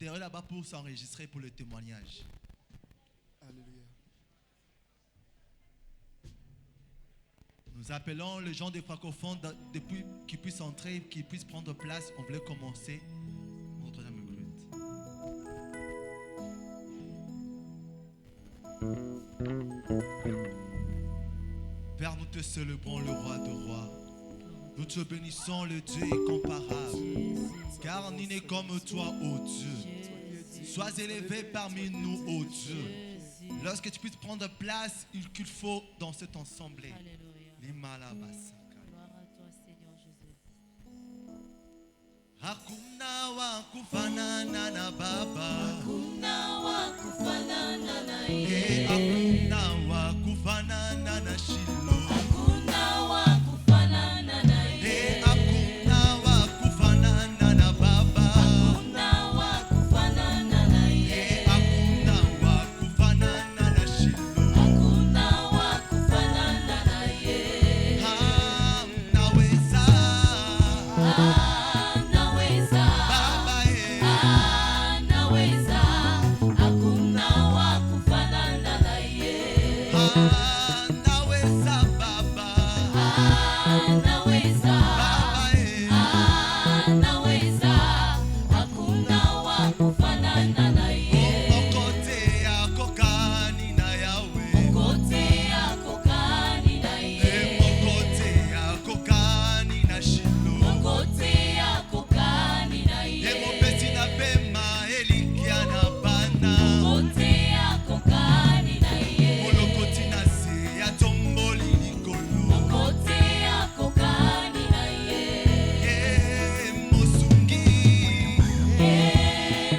l'intérieur là-bas pour s'enregistrer pour le témoignage. Alléluia. Nous appelons les gens des francophones depuis qu'ils puissent entrer, qu'ils puissent prendre place. On voulait commencer notre deuxième culte. Père, nous te célébrons le roi de rois. Nous te bénissons le Dieu incomparable. Car nul n'est comme toi, ô Dieu. Sois élevé parmi nous, ô Dieu. Lorsque tu puisses prendre place, qu'il faut dans cet ensemble. Gloire à toi, Seigneur Jésus. Hakuna wa kufanana na Baba. Hakuna wa kufanana na yeye. Hakuna wa kufanana na Shilo. Hakuna wa kufanana na yeye. Hakuna wa kufanana na Baba. Hakuna wa kufanana na yeye. Hakuna wa kufanana na Shilo. Hakuna wa kufanana na yeye. Naweza. Naweza. Baba Naweza. Hakuna wa kufanana na yeye. Naweza Baba. Naweza. Baba Naweza. Hakuna wa kufanana na yeye. Okote yako kani na Yawe. Kote yako kani na yeye. Okote yako kani na Shilo. Kote yako kani na yeye. Mopesi na pema elikia na bana. Kote yako kani na yeye. Molokoti na se ya tomboli likolo. Kote yako kani na yeye. Mosungi.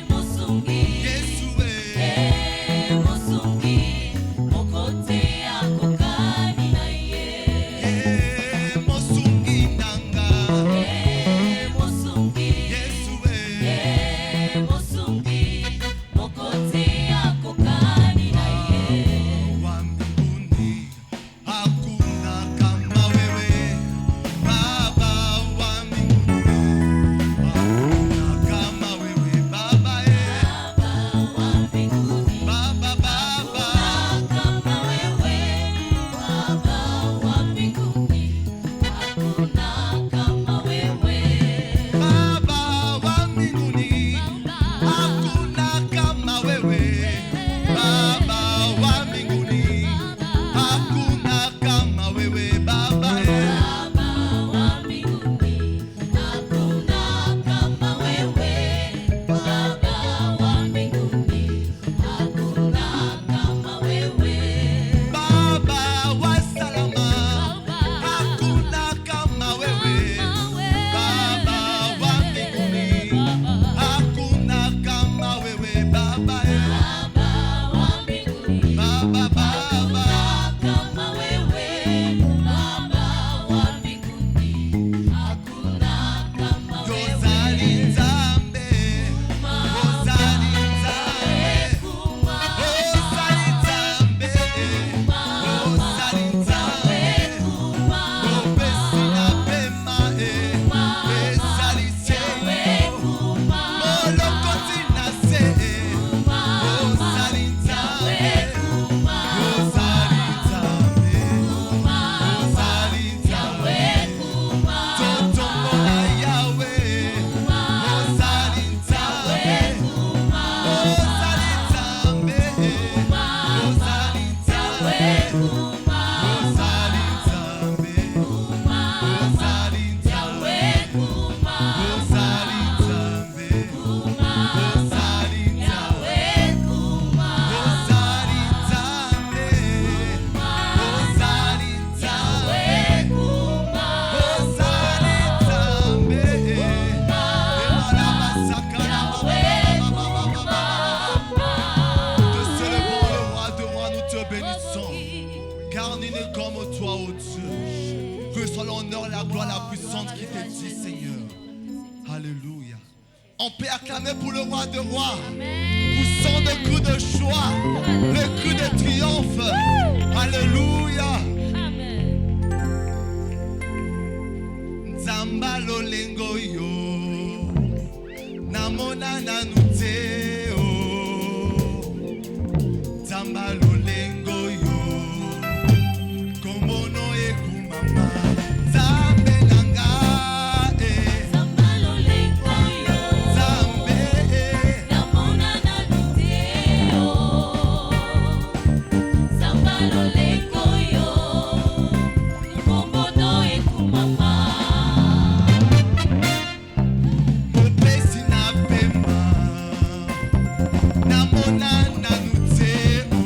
Musungi. Yesu Musungi. Mokote yako kani na yeye. Mosungi nanga. Musungi. Yesu Musungi. Mokote yako kani na yeye. wa mbinguni hakuna kama wewe Baba wa mbinguni hakuna kama wewe Baba Baba wa mbinguni. Baba Kama wewe, Baba wa mbinguni. Hakuna kama wewe. Baba wa mbinguni hakuna kama wewe Baba wa mbinguni hakuna kama wewe Baba Baba wa mbinguni. Hakuna kama wewe. Baba wa mbinguni. Hakuna kama wewe. Baba wa salama hakuna kama wewe Baba wa mbinguni hakuna kama wewe Baba Baba wa mbinguni. Baba Baba Kama wewe, Baba wa mbinguni. Hakuna kama wewe. Yozali Nzambe Yozali Nzambe Kuma, Yozali Nzambe Yozali Nzambe kuma, Opesi na pema Ezali Seyo kuma, Molokoti na se Yozali Nzambe kuma, Yozali Nzambe Yozali Nzambe kuma, Totombo na Yahweh Yozali Nzambe kuma, Yozali Nzambe Yozali Nzambe kuma, Yozali Nzambe Yozali Nzambe kuma, Yozali Nzambe kuma, Yozali Nzambe kuma, Yozali Nzambe Yozali Nzambe kuma, Yozali Nzambe Emala masakana Te célébrons le roi de rois, nous te bénissons car nul n'est comme toi, ô Dieu. Que soit l'honneur, la gloire, la puissance qui te dit, Seigneur. Alléluia. On peut acclamer pour le roi de rois. Poussons de coups de joie, le cri de triomphe. Alléluia. Amen. Nzamba lolengo yo. Namona nanute. Zamba lolengo yo Kombono ekumama Zambe nanga Zamba lolengo yo Zambe namona na luteo Zamba lolengo yo kombono ekumama Mopesi na pema Namona na nuteo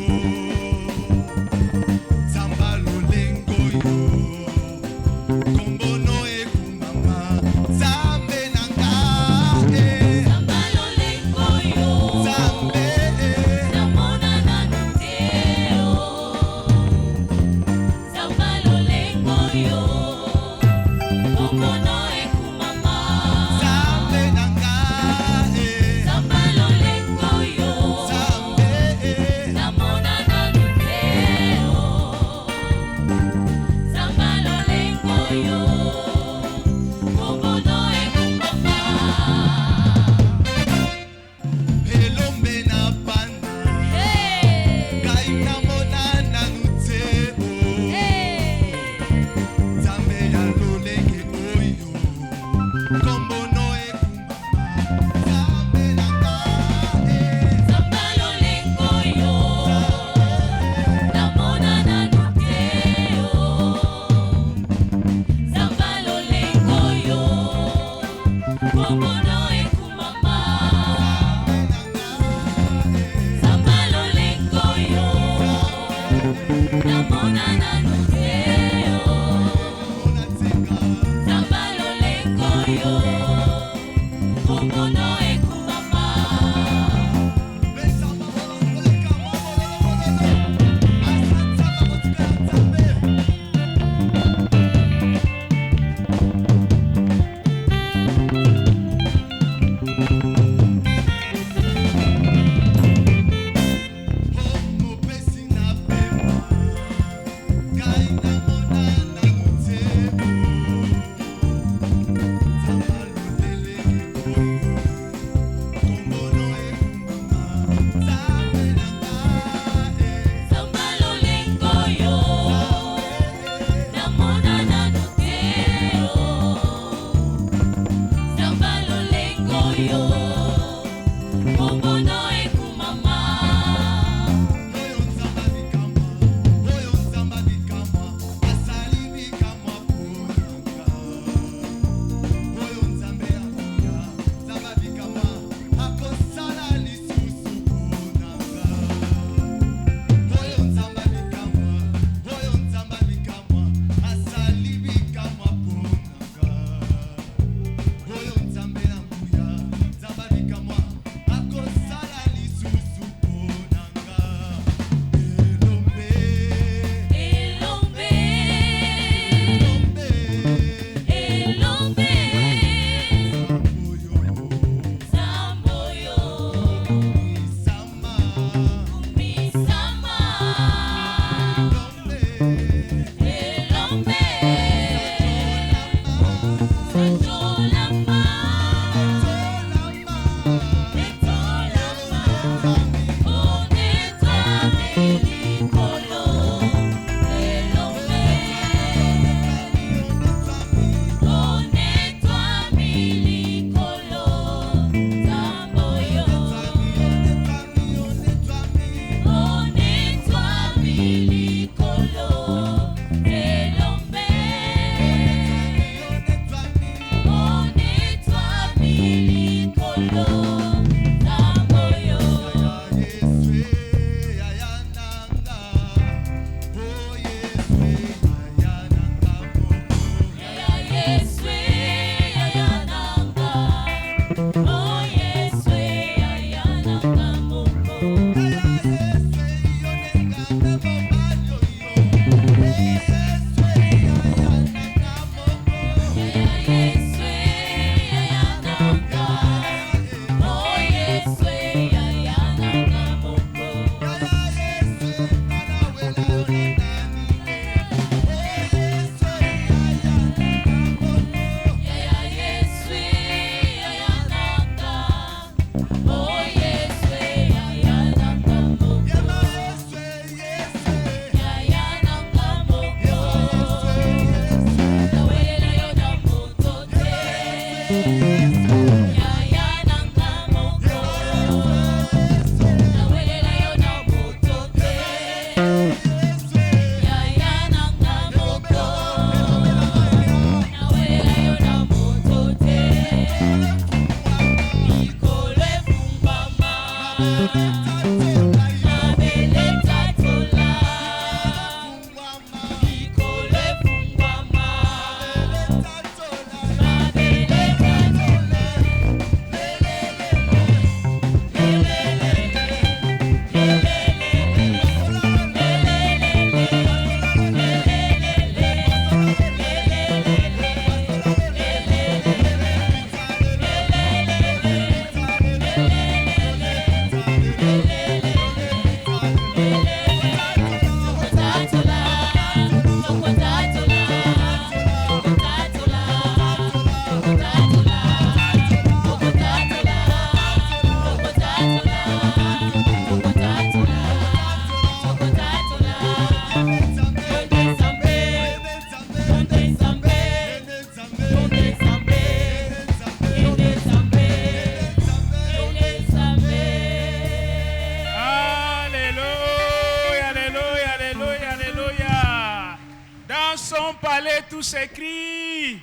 palais, tout s'écrit.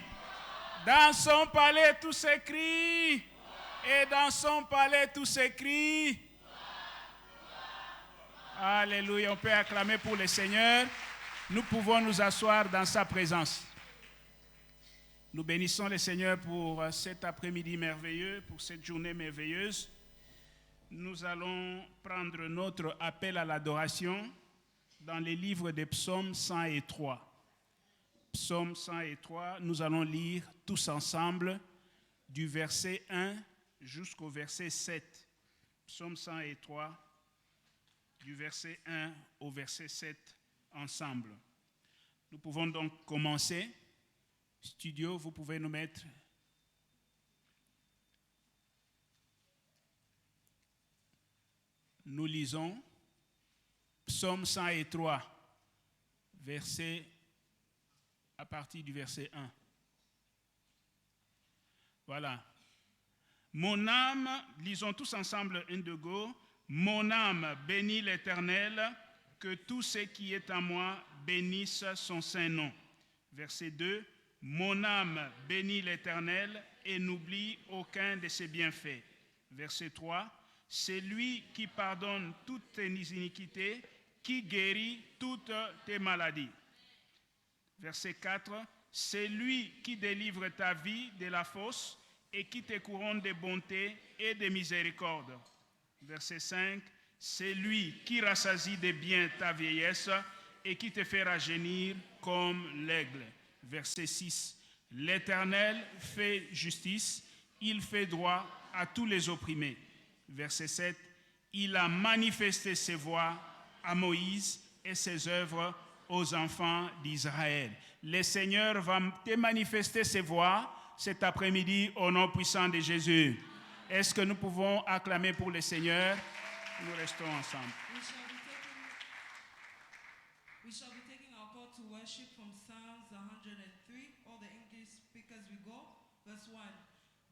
Dans son palais, tout s'écrit. Et dans son palais, tout s'écrit. Alléluia. On peut acclamer pour le Seigneur. Nous pouvons nous asseoir dans sa présence. Nous bénissons le Seigneur pour cet après-midi merveilleux, pour cette journée merveilleuse. Nous allons prendre notre appel à l'adoration dans les livres des psaumes 103. Psaume 103, nous allons lire tous ensemble du verset 1 jusqu'au verset 7. Psaume 103, du verset 1 au verset 7 ensemble. Nous pouvons donc commencer. Studio, vous pouvez nous mettre. Nous lisons Psaume 103, à partir du verset 1. Voilà. Mon âme, lisons tous ensemble 1, 2, go. Mon âme bénit l'Éternel, que tout ce qui est en moi bénisse son saint nom. Verset 2. Mon âme bénit l'Éternel et n'oublie aucun de ses bienfaits. Verset 3. C'est lui qui pardonne toutes tes iniquités, qui guérit toutes tes maladies. Verset 4. C'est lui qui délivre ta vie de la fosse et qui te couronne de bonté et de miséricorde. Verset 5. C'est lui qui rassasie de bien ta vieillesse et qui te fait rajeunir comme l'aigle. Verset 6. L'Éternel fait justice, il fait droit à tous les opprimés. Verset 7. Il a manifesté ses voies à Moïse et ses œuvres aux enfants d'Israël. Le Seigneur va te manifester ses voies cet après-midi au nom puissant de Jésus. Est-ce que nous pouvons acclamer pour le Seigneur? Nous restons ensemble. We shall be taking our call to worship from Psalms 103. All the English speakers we go. Verse 1.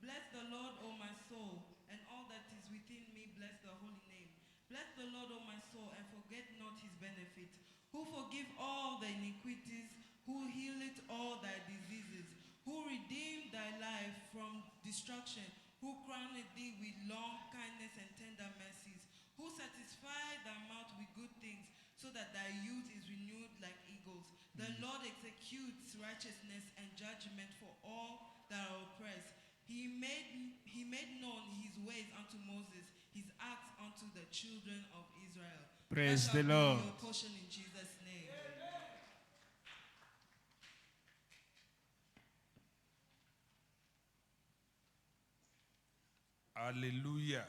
Bless the Lord, O my soul, and all that is within me, bless the holy name. Bless the Lord, O my soul, and forget not his benefit, who forgive all thy iniquities, who healeth all thy diseases, who redeemed thy life from destruction, who crowned thee with long kindness and tender mercies, who satisfied thy mouth with good things, so that thy youth is renewed like eagles. The Lord executes righteousness and judgment for all that are oppressed. He made known his ways unto Moses, his acts unto the children of Israel. Praise That shall the be Lord. your portion in Jesus' name. Hallelujah.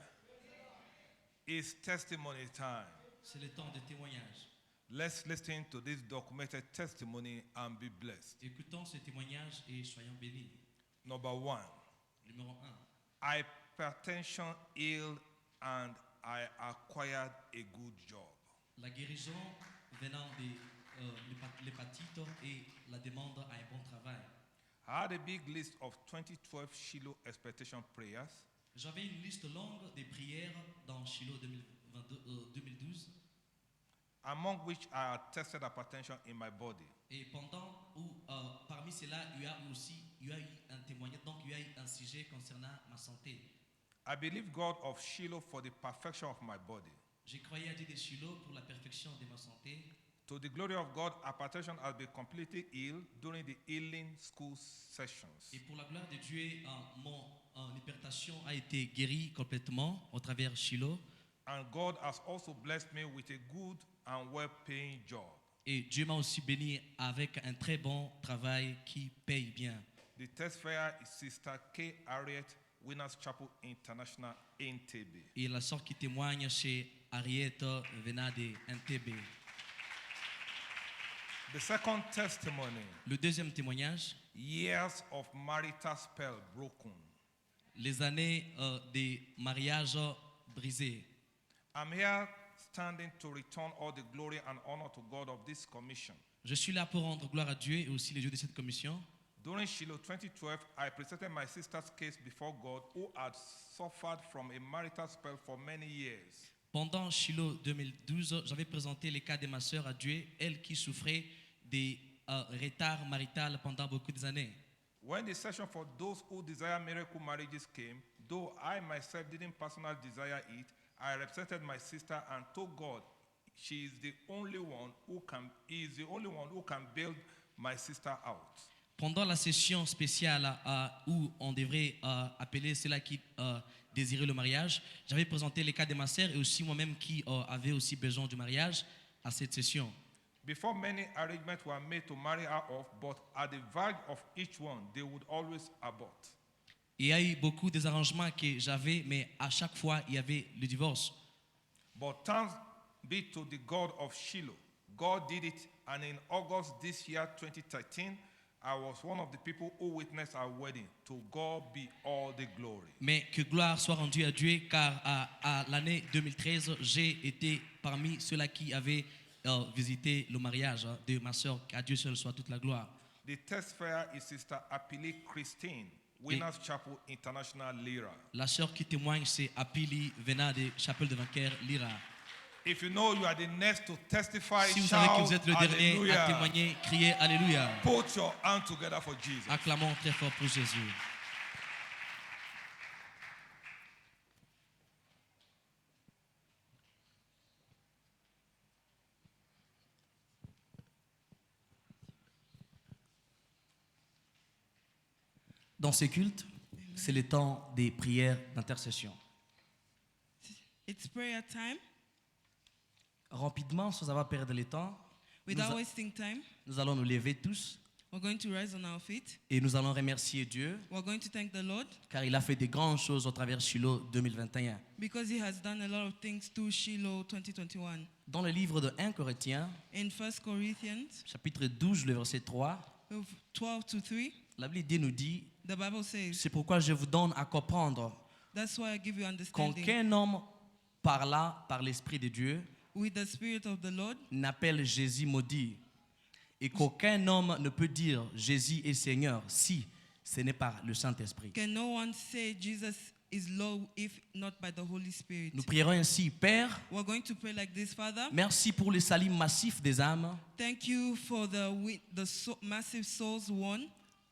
It's testimony time. C'est le temps de témoignage. Let's listen to this documented testimony and be blessed. Écoutons ce témoignage et soyons bénis. Number 1. Numéro 1. Hypertension healed and I acquired a good job. La guérison venant de l'hépatite et la demande à un bon travail. I had a big list of 2012 Shiloh expectation prayers. J'avais une liste longue des prières dans Shiloh 2012 among which I had tested hypertension in my body. et parmi ceux-là, il y a eu un témoignage, donc il y a eu un sujet concernant ma santé. I believe God of Shiloh for the perfection of my body. J'ai croyé à Dieu de Shiloh pour la perfection de ma santé. To the glory of God, hypertension has been completely healed during the healing school sessions. Et pour la gloire de Dieu, mon hypertension a été guérie complètement au travers Shiloh. And God has also blessed me with a good and well-paying job. Et Dieu m'a aussi béni avec un très bon travail qui paye bien. The testifier is Sister K. Harriet, Winners Chapel International, NTB. Et la sœur qui témoigne, c'est Harriet venant de NTB. The second testimony, Le deuxième témoignage, years of marital spell broken. les années de mariage brisées. I'm here standing to return all the glory and honor to God of this commission. Je suis là pour rendre gloire à Dieu et aussi les Dieu de cette commission. During Shiloh 2012, I presented my sister's case before God, who had suffered from a marital spell for many years. Pendant Shiloh 2012, j'avais présenté les cas de ma sœur à Dieu, elle qui souffrait des retard marital pendant beaucoup d'années. When the session for those who desire miracle marriages came, though I myself didn't personally desire it, I represented my sister and told God she is the only one who can bail my sister out. Pendant la session spéciale où on devrait appeler ceux-là qui désiraient le mariage, j'avais présenté les cas de ma sœur et aussi moi-même qui avait aussi besoin du mariage à cette session. Before many arrangements were made to marry her off, but at the verge of each one, they would always abort. Il y a eu beaucoup des arrangements que j'avais, mais à chaque fois, il y avait le divorce. But thanks be to the God of Shiloh. God did it, and in August this year, 2013, I was one of the people who witnessed our wedding. To God be all the glory. Mais que gloire soit rendue à Dieu, car à l'année 2013, j'ai été parmi ceux-là qui avaient visité le mariage de ma sœur. À Dieu seul soit toute la gloire. The testifier is Sister Apili Christine, Winners Chapel International, Lira. La sœur qui témoigne, c'est Apili venant de Chapelle de Vainqueur, Lira. If you know you are the next to testify, Si vous savez que shout vous êtes le dernier à hallelujah. témoigner, criez Alléluia. Put your hand together for Jesus. Acclamons très fort pour Jésus. Dans ce culte, c'est le temps des prières d'intercession. It's prayer time. Rapidement, sans avoir perdu le temps, Without wasting time, nous allons nous lever tous we're going to rise on our feet. et nous allons remercier Dieu We're going to thank the Lord car il a fait de grandes choses au travers Shiloh 2021. because He has done a lot of things through Shiloh 2021. Dans le livre de 1 Corinthiens, In 1 Corinthians chapitre 12, le verset 3, 12-3, la Bible nous dit, the Bible says, c'est pourquoi je vous donne à comprendre that's why I give you understanding. qu'aucun homme parla par l'Esprit de Dieu With the Spirit of the Lord, n'appelle Jésus maudit et qu'aucun homme ne peut dire Jésus est Seigneur si ce n'est par le Saint-Esprit. can no one say Jesus is Lord if not by the Holy Spirit. Nous prierons ainsi, Père, We're going to pray like this, Father. merci pour le salut massif des âmes Thank you for the massive souls won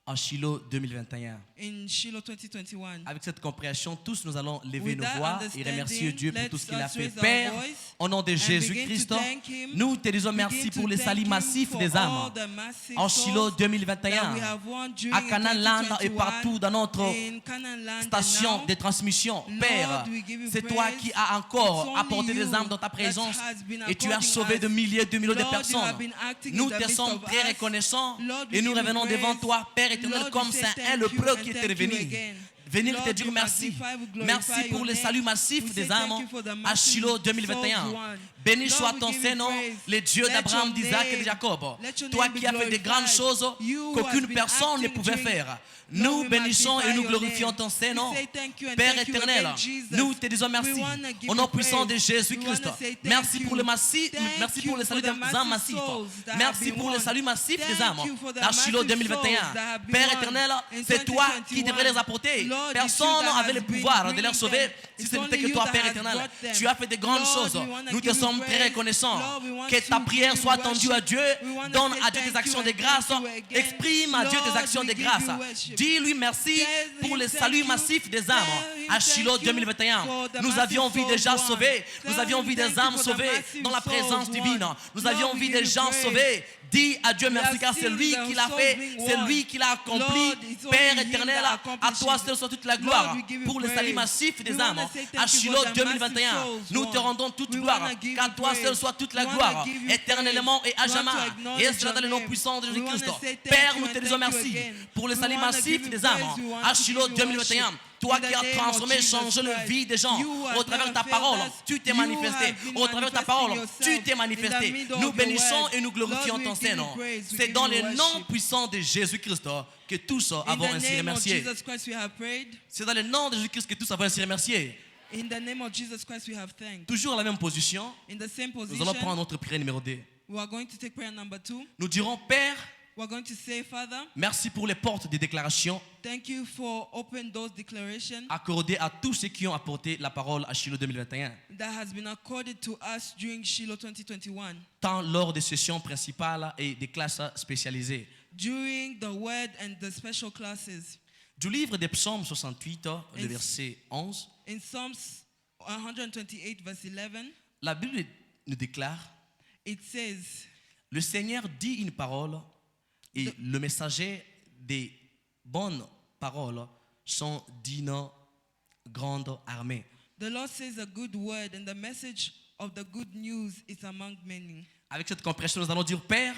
en Shiloh 2021. in Shiloh 2021. Avec cette compréhension, tous nous allons lever With nos that voix et understanding, remercier Dieu pour tout ce qu'il a let's fait. raise our Père, voice au nom de and Jésus-Christ, begin to thank Him. nous te disons Begin merci to pour le thank salut Him massif for des all âmes the massive en Shiloh souls that 2021, we have won during à Canaan Land et 2021 partout dans notre in Canaan Land station and now. de transmission. Lord, Père, we give you c'est toi praise. qui as encore It's only apporté des you âmes dans ta that présence has been et tu as according sauvé us. de milliers, de millions de Lord, you personnes. have been acting Nous in the te midst sommes of très us. reconnaissants Lord, we et nous give you revenons devant praise. toi, Père éternel, Lord, comme we say Saint thank est le you preux and qui est thank you revenu. again. Venir Lord, te dire we merci. magnify, we glorify Merci your pour le name. salut massif We say des thank âmes you for the à massive Shiloh souls 2021. won. Béni Lord, soit we ton give you Saint-Nom, praise. le Dieu Let d'Abraham, your d'Isaac et de name- Jacob. let your Toi name be qui as fait de grandes glorified. choses You who qu'aucune has been personne ne acting pouvait during- faire. Lord, Nous we bénissons magnify et nous your glorifions name. ton Saint-Nom. We say thank you and Père thank you éternel, again, Jesus. nous te disons merci. We wanna give Au nom you puissant de praise. Jésus-Christ. We wanna say thank Merci you. pour le massif, Thank merci pour you le salut for the des massive âmes massifs. souls that have Merci been pour le won. salut massif des Thank âmes you for the à Shiloh massive 2021. souls that have been Père won éternel, in c'est toi qui 2021. devrais les apporter. Lord, it's Personne you that n'avait has le been pouvoir de bringing les sauver them. si It's ce n'était only que you toi, that Père has éternel. brought them. Tu as fait de grandes Lord, choses. we wanna Nous te give you sommes très praise. reconnaissants. Lord, we want Que ta to prière give you soit tendue à worship. Dieu. We wanna Donne say à Dieu thank tes actions you de and grâce. thank you again. Exprime à Dieu tes Lord, actions we de give grâce. you worship. Dis-lui merci Tell pour him le thank salut you. massif des Tell âmes him à thank Shiloh you 2021. for the Nous massive avions vu des gens souls sauvés. won. Nous avions Tell vu him des thank you âmes for the sauvées massive dans la souls présence won. divine. Nous Lord, avions we vu give des you gens praise. sauvés. Dis à Dieu We merci have car c'est seen lui the qui l'a souls fait. being C'est won. lui qui l'a accompli. Lord, it's only Père him éternel, that à accomplishes toi it. seul soit toute la gloire Lord, we give you pour le praise. salut massif des We âmes wanna say à thank you Shiloh for the 2021. massive souls Nous te won. rendons toute We gloire wanna give car you toi seul praise. soit toute la We wanna gloire give you éternellement et à praise. We want jamais. to acknowledge Et cela dans le your nom name. puissant de We Jésus-Christ. wanna say thank Père, you nous and te disons thank you merci again. pour le We salut wanna massif give you des praise. âmes We want à to Shiloh give you 2021. worship. Toi In the qui as name of transformé, Jesus changé la Christ. vie des gens You have au travers de ta never parole, failed us. tu t'es You manifesté. have been Au travers de ta manifesting parole, yourself tu t'es in the manifesté. middle Nous of your bénissons word. et nous glorifions Lord, ton we give you Saint-Nom. praise. We C'est give dans you le nom worship. puissant de Jésus-Christ que tous In avons the ainsi name of remercié. Jesus Christ, we have prayed. C'est dans le nom de Jésus-Christ que tous avons ainsi remercié. In the name of Jesus Christ, we have thanked. Toujours à la même position, In the same nous allons position, prendre notre prière numéro 2. we are going to take prayer number 2. Nous dirons, Père, we're going to say, Father, merci pour les portes des déclarations thank you for opening those declarations accordées à tous ceux qui ont apporté la parole à Shiloh 2021, that has been accorded to us during Shiloh 2021, tant lors des sessions principales et des classes spécialisées. during the word and the special classes. Du livre des Psaumes 68, le verset 11, In Psalms 128, verse 11, la Bible nous déclare: it says, le Seigneur dit une parole et le messager des bonnes paroles sont d'une grande armée. the Lord says a good word, and the message of the good news is among many. Avec cette compréhension, nous allons dire: Père,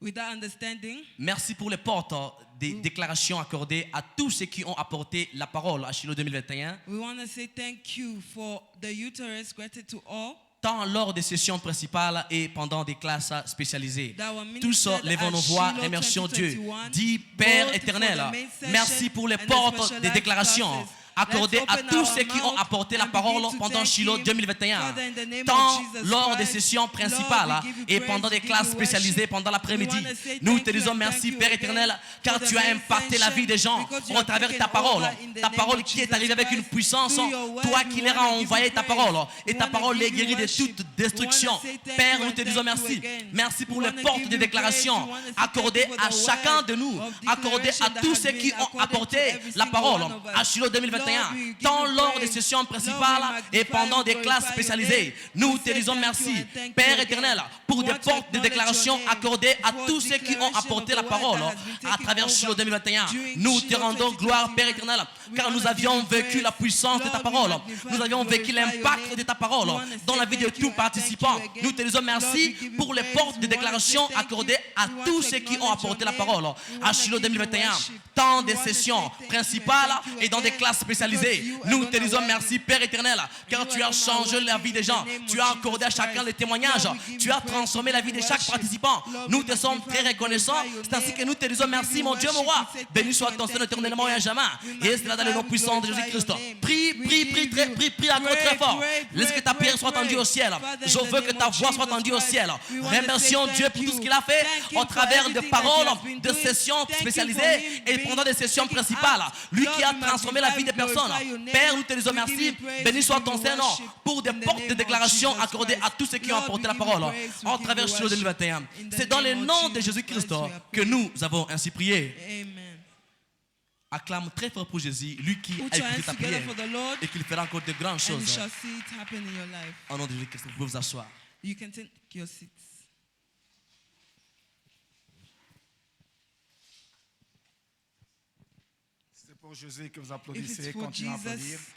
With that understanding, merci pour les portes des déclarations accordées à tous ceux qui ont apporté la parole à Shiloh 2021, we want to say thank you for the uterus granted to all tant lors des sessions principales et pendant des classes spécialisées. that were Tous ministered levons at nos voix, Shiloh remercions Dieu. 2021, Dis, Père both éternel, for the main session merci pour les and the portes des specialized déclarations classes. accordées Let's à open tous our ceux qui ont mouth apporté la and parole begin to pendant thank Shiloh Him. 2021, Father, in the name of tant Jesus lors des Christ, sessions Lord, principales we give you et praise, pendant des we give classes you spécialisées worship. pendant l'après-midi. We wanna say Nous thank te you disons and merci, thank you Père again éternel, car for the tu as main impacté la session, vie des gens because you au have travers de taken ta parole. over in the Ta name parole of qui est Jesus arrivée avec une Christ. puissance, Through your word, toi we qui les wanna as give you envoyé ta praise. parole, et We ta wanna parole les give you guérit de worship. toute destruction. We wanna say thank Père, you nous and te thank disons you merci. again. Merci pour We les wanna portes give de you déclaration praise. We wanna say thank accordées you for à the chacun word de nous, of accordées à declaration that tous has ceux qui been ont accorded to apporté every la single parole one of us. à Shiloh 2021, Lord, we give tant you lors des praise. sessions Lord, principales we et magnify pendant and des classes glorify your spécialisées. name. Nous We te say disons thank you merci, and thank you Père again. éternel, We pour des want to portes de acknowledge déclaration your name accordées à for tous ceux qui ont declaration apporté of la the word parole that has been à taken travers Shiloh over 2021. during Nous te Shiloh rendons gloire, Père 2021. éternel, We car nous wanna give avions you vécu praise. la puissance de ta Lord, we parole. magnify Nous and avions vécu glorify your l'impact name. de ta parole We wanna dans say la vie de thank you tous and participants. thank you Nous te disons again. Lord, merci we give you pour les praise. portes de We wanna déclaration say thank accordées you. à We want tous to ceux qui ont acknowledge apporté your la name. parole We à wanna Shiloh give you 2021, worship. tant We des wanna say sessions thank you and principales thank you et dans des again, classes spécialisées. because you Nous alone te are disons worthy. merci, Père éternel, car You tu as alone are changé la worthy vie des in the gens. name of Tu as Jesus accordé à chacun Christ. les témoignages. Lord, we give Tu you as praise, transformé we la give vie de you chaque worship. participant. Lord, Nous we te sommes magnify très and reconnaissants. glorify your C'est ainsi name. que nous te We disons give merci, you mon Dieu, mon worship. roi. We say Béni thank soit you ton and Saint thank you éternellement et à again. jamais. We Et cela dans le nom magnify, puissant de glorify Jésus-Christ. your name. Prie, We prie, give prie, très, you prie encore pray, très fort. pray, Laisse que ta pray, prière soit pray. entendue au ciel. Father, in Je the veux que name ta of voix soit Jesus entendue au Christ, ciel. we wanna Remercions say Dieu thank pour tout you. ce qu'il a fait Thank him au for travers de everything that he paroles, has been de doing. sessions Thank you for spécialisées him et being pendant des sessions taken principales. out. Lui Lord, qui a we transformé la magnify vie des and glorify personnes. your name. Père, nous te disons We give merci. you praise, Béni we soit give ton you Saint-Nom worship pour des in the portes de name of déclaration Jesus accordées à Christ. tous ceux qui ont Lord, apporté we la give you parole praise, we en give travers you Shiloh worship. 2021. In the C'est dans le name of nom de Jesus Jésus-Christ Christ we are que praying. nous avons ainsi prié. Amen. Acclame très fort pour Jésus, lui qui Put a your écouté hands ta together prière for the Lord, et qu'il fera encore de grandes and you choses. shall see it happen in your life. Au nom de Jésus-Christ, vous pouvez vous asseoir. You can take your seats. C'est pour Jésus que vous If applaudissez, it's for continuez à applaudir. Jesus,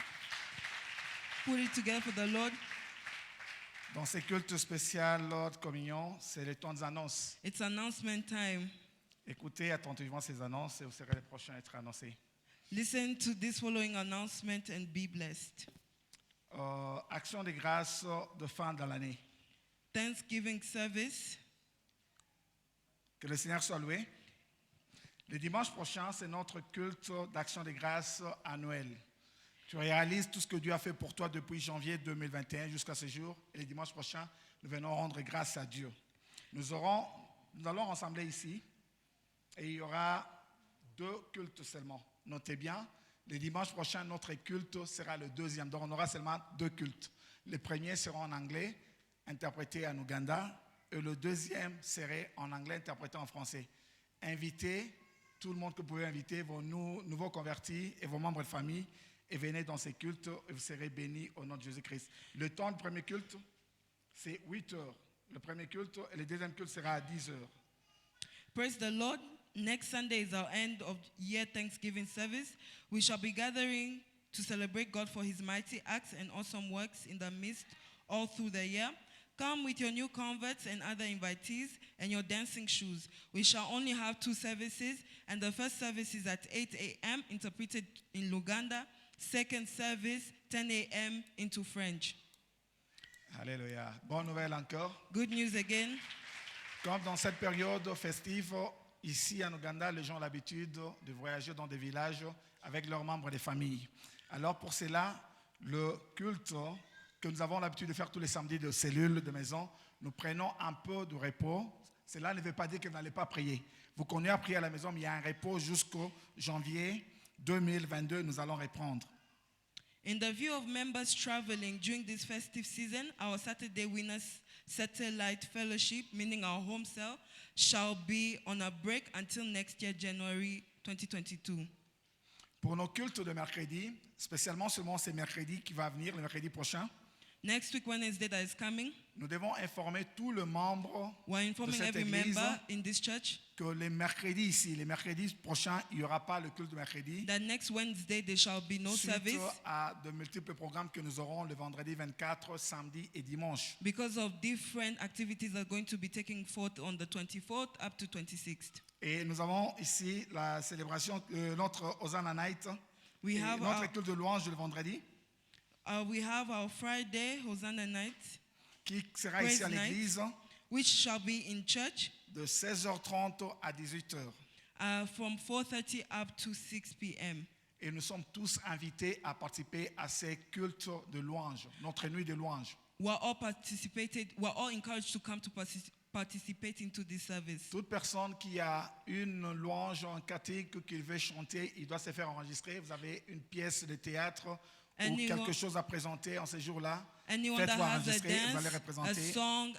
put it together for the Lord. Dans ces cultes spéciaux, Lord Communion, c'est le temps des annonces. It's announcement time. Écoutez attentivement ces annonces et vous serez les prochains à être annoncés. Listen to this following announcement and be blessed. Action de grâce de fin de l'année. Thanksgiving service. Que le Seigneur soit loué. Le dimanche prochain, c'est notre culte d'action de grâce annuel. Tu réalises tout ce que Dieu a fait pour toi depuis janvier 2021 jusqu'à ce jour. Et le dimanche prochain, nous venons rendre grâce à Dieu. Nous allons rassembler ici et il y aura 2 cultes seulement. Notez bien, le dimanche prochain, notre culte sera le 2e. Donc, on aura seulement 2 cultes. Le premier sera en anglais, interprété en Ouganda, et le 2e serait en anglais, interprété en français. Invitez tout le monde que vous pouvez inviter, vos nouveaux convertis et vos membres de famille, et venez dans ces cultes et vous serez bénis au nom de Jésus-Christ. Le temps du premier culte, c'est 8 heures. Le premier culte et le deuxième culte sera à 10 heures. Praise the Lord. Next Sunday is our end of year Thanksgiving service. We shall be gathering to celebrate God for his mighty acts and awesome works in the midst all through the year. Come with your new converts and other invitees and your dancing shoes. We shall only have 2 services, and the first service is at 8 a.m. interpreted in Luganda. Second service, 10 a.m. into French. Alléluia. Bonne nouvelle encore. Good news again. Comme dans cette période festive, ici en Ouganda, les gens ont l'habitude de voyager dans des villages avec leurs membres des familles. Alors pour cela, le culte que nous avons l'habitude de faire tous les samedis de cellules de maison, nous prenons un peu de repos. cela ne veut pas dire que vous n'allez pas prier. Vous continuez à prier à la maison, mais il y a un repos jusqu'au janvier 2022. Nous allons reprendre. In the view of members traveling during this festive season, our Saturday Winners Satellite Fellowship, meaning our home cell, shall be on a break until next year, January 2022. Pour nos cultes de mercredi, spécialement seulement ce mercredi qui va venir, le mercredi prochain, Next week, Wednesday, that is coming, nous devons informer tous les membres we're de informing cette every église member in this church que les mercredis ici, les mercredis prochains, il n'y aura pas le culte de mercredi. that next Wednesday there shall be no Suite service à de multiples programmes que nous aurons le vendredi 24, samedi et dimanche. because of different activities that are going to be taking forth on the 24th up to 26th. Et nous avons ici la célébration de notre Hosanna Night, We et have notre culte de louange le vendredi, we have our Friday Hosanna night, qui sera Praise ici à night. l'église which shall be in church de 16h30 à 18h. from 4:30 up to 6 p.m. Et nous sommes tous invités à participer à ces cultes de louange, notre nuit de louange. We're all encouraged to come to participate into this service. Toute personne qui a une louange en cantique qu'il veut chanter, il doit se faire enregistrer. Vous avez une pièce de théâtre ou Anyone- quelque chose à présenter en ce jour-là. Anyone that Faites-vous has a enregistrer, vous allez dance, a représenter. song,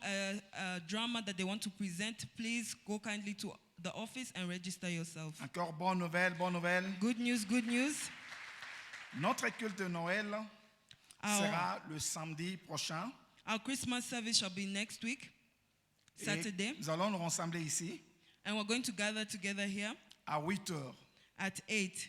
a drama that they want to present, please go kindly to the office and register yourself. Encore bonne nouvelle, bonne nouvelle. Good news, good news. Notre culte de Noël sera le samedi prochain. Our Christmas service shall be next week, Et Saturday, nous allons nous rassembler ici and we're going to gather together here à 8h. at 8.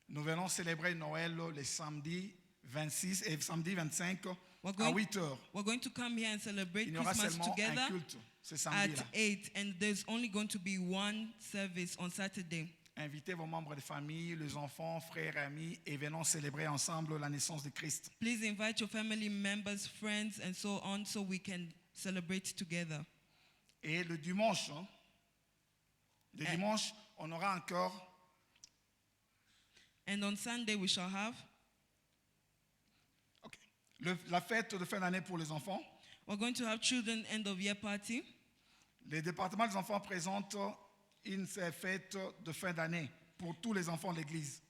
Nous venons célébrer Noël le samedi 26 et samedi 25 We're à going, 8h. we're going to come here and celebrate Il y aura Christmas seulement un together culte ce at samedi-là. 8, and there's only going to be one service on Saturday. Invitez vos membres de famille, les enfants, frères, amis, et venons célébrer ensemble la naissance de Christ. Please invite your family members, friends, and so on so we can celebrate together. Et le dimanche, on aura encore And on Sunday we shall have, la fête de fin d'année pour les enfants. we're going to have children end of year party. Les départements des enfants présentent une fête de fin d'année pour tous les enfants de l'église.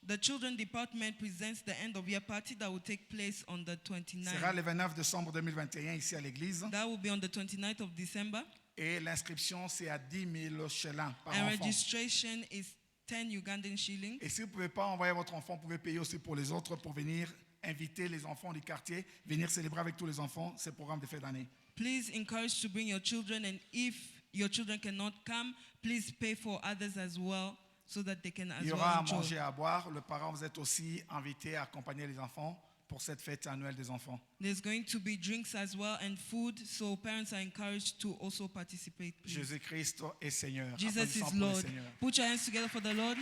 The children department presents the end of year party that will take place on the Ce sera 29th. le 29 décembre 2021 ici à l'église. That will be on the 29th of December. Et l'inscription, c'est à 10 000 shillings par And enfant. registration is 10 Ugandan shillings. Et si vous ne pouvez pas envoyer votre enfant, vous pouvez payer aussi pour les autres pour venir inviter les enfants du quartier, venir célébrer avec tous les enfants ce programme de fin d'année. Please encourage to bring your children, and if your children cannot come, please pay for others as well so that they can Il as y well aura à enjoy. manger et à boire. Le parent, vous êtes aussi invité à accompagner les enfants pour cette fête annuelle des enfants. There's going to be drinks as well and food, so parents are encouraged to also participate. Please. Jésus-Christ est Seigneur. Jesus Applaudissons is pour le Lord. Seigneur. Put your hands together for the Lord.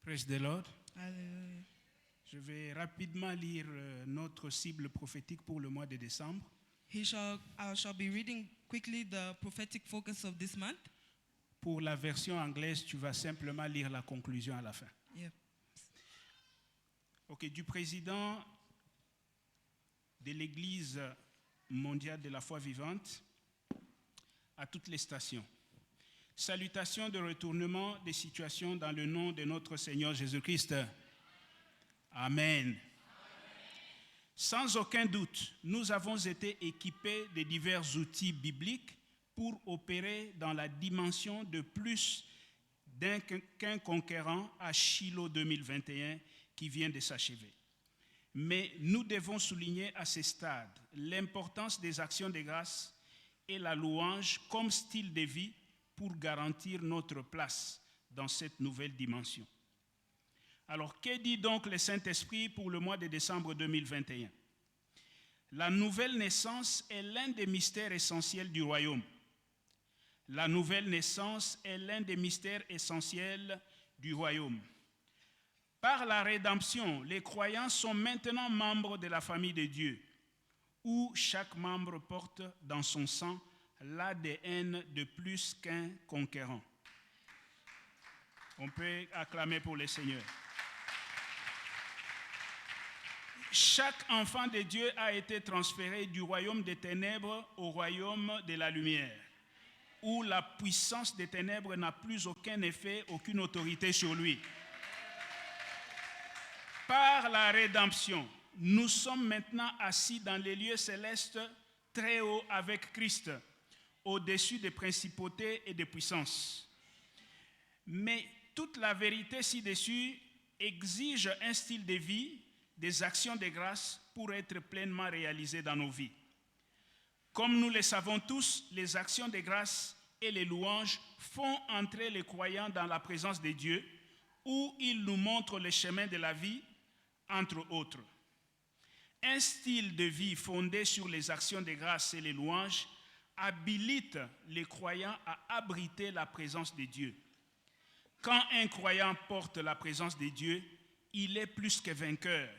Praise the Lord. Hallelujah. Je vais rapidement lire notre cible prophétique pour le mois de décembre. I shall be reading quickly the prophetic focus of this month. Pour la version anglaise, tu vas simplement lire la conclusion à la fin. Yeah. Ok, du président de l'Église mondiale de la foi vivante à toutes les stations. Salutations de retournement des situations dans le nom de notre Seigneur Jésus-Christ. Amen. Sans aucun doute, nous avons été équipés de divers outils bibliques pour opérer dans la dimension de plus qu'un conquérant à Shiloh 2021 qui vient de s'achever. Mais nous devons souligner à ce stade l'importance des actions de grâce et la louange comme style de vie pour garantir notre place dans cette nouvelle dimension. Alors, que dit donc le Saint-Esprit pour le mois de décembre 2021? La nouvelle naissance est l'un des mystères essentiels du royaume. La nouvelle naissance est l'un des mystères essentiels du royaume. Par la rédemption, les croyants sont maintenant membres de la famille de Dieu, où chaque membre porte dans son sang l'ADN de plus qu'un conquérant. On peut acclamer pour le Seigneur. chaque enfant de Dieu a été transféré du royaume des ténèbres au royaume de la lumière, où la puissance des ténèbres n'a plus aucun effet, aucune autorité sur lui. Par la rédemption, nous sommes maintenant assis dans les lieux célestes très haut avec Christ, au-dessus des principautés et des puissances. Mais toute la vérité ci-dessus exige un style de vie, des actions de grâce pour être pleinement réalisées dans nos vies. Comme nous le savons tous, les actions de grâce et les louanges font entrer les croyants dans la présence de Dieu, où ils nous montrent le chemin de la vie, entre autres. Un style de vie fondé sur les actions de grâce et les louanges habilite les croyants à abriter la présence de Dieu. Quand un croyant porte la présence de Dieu, il est plus que vainqueur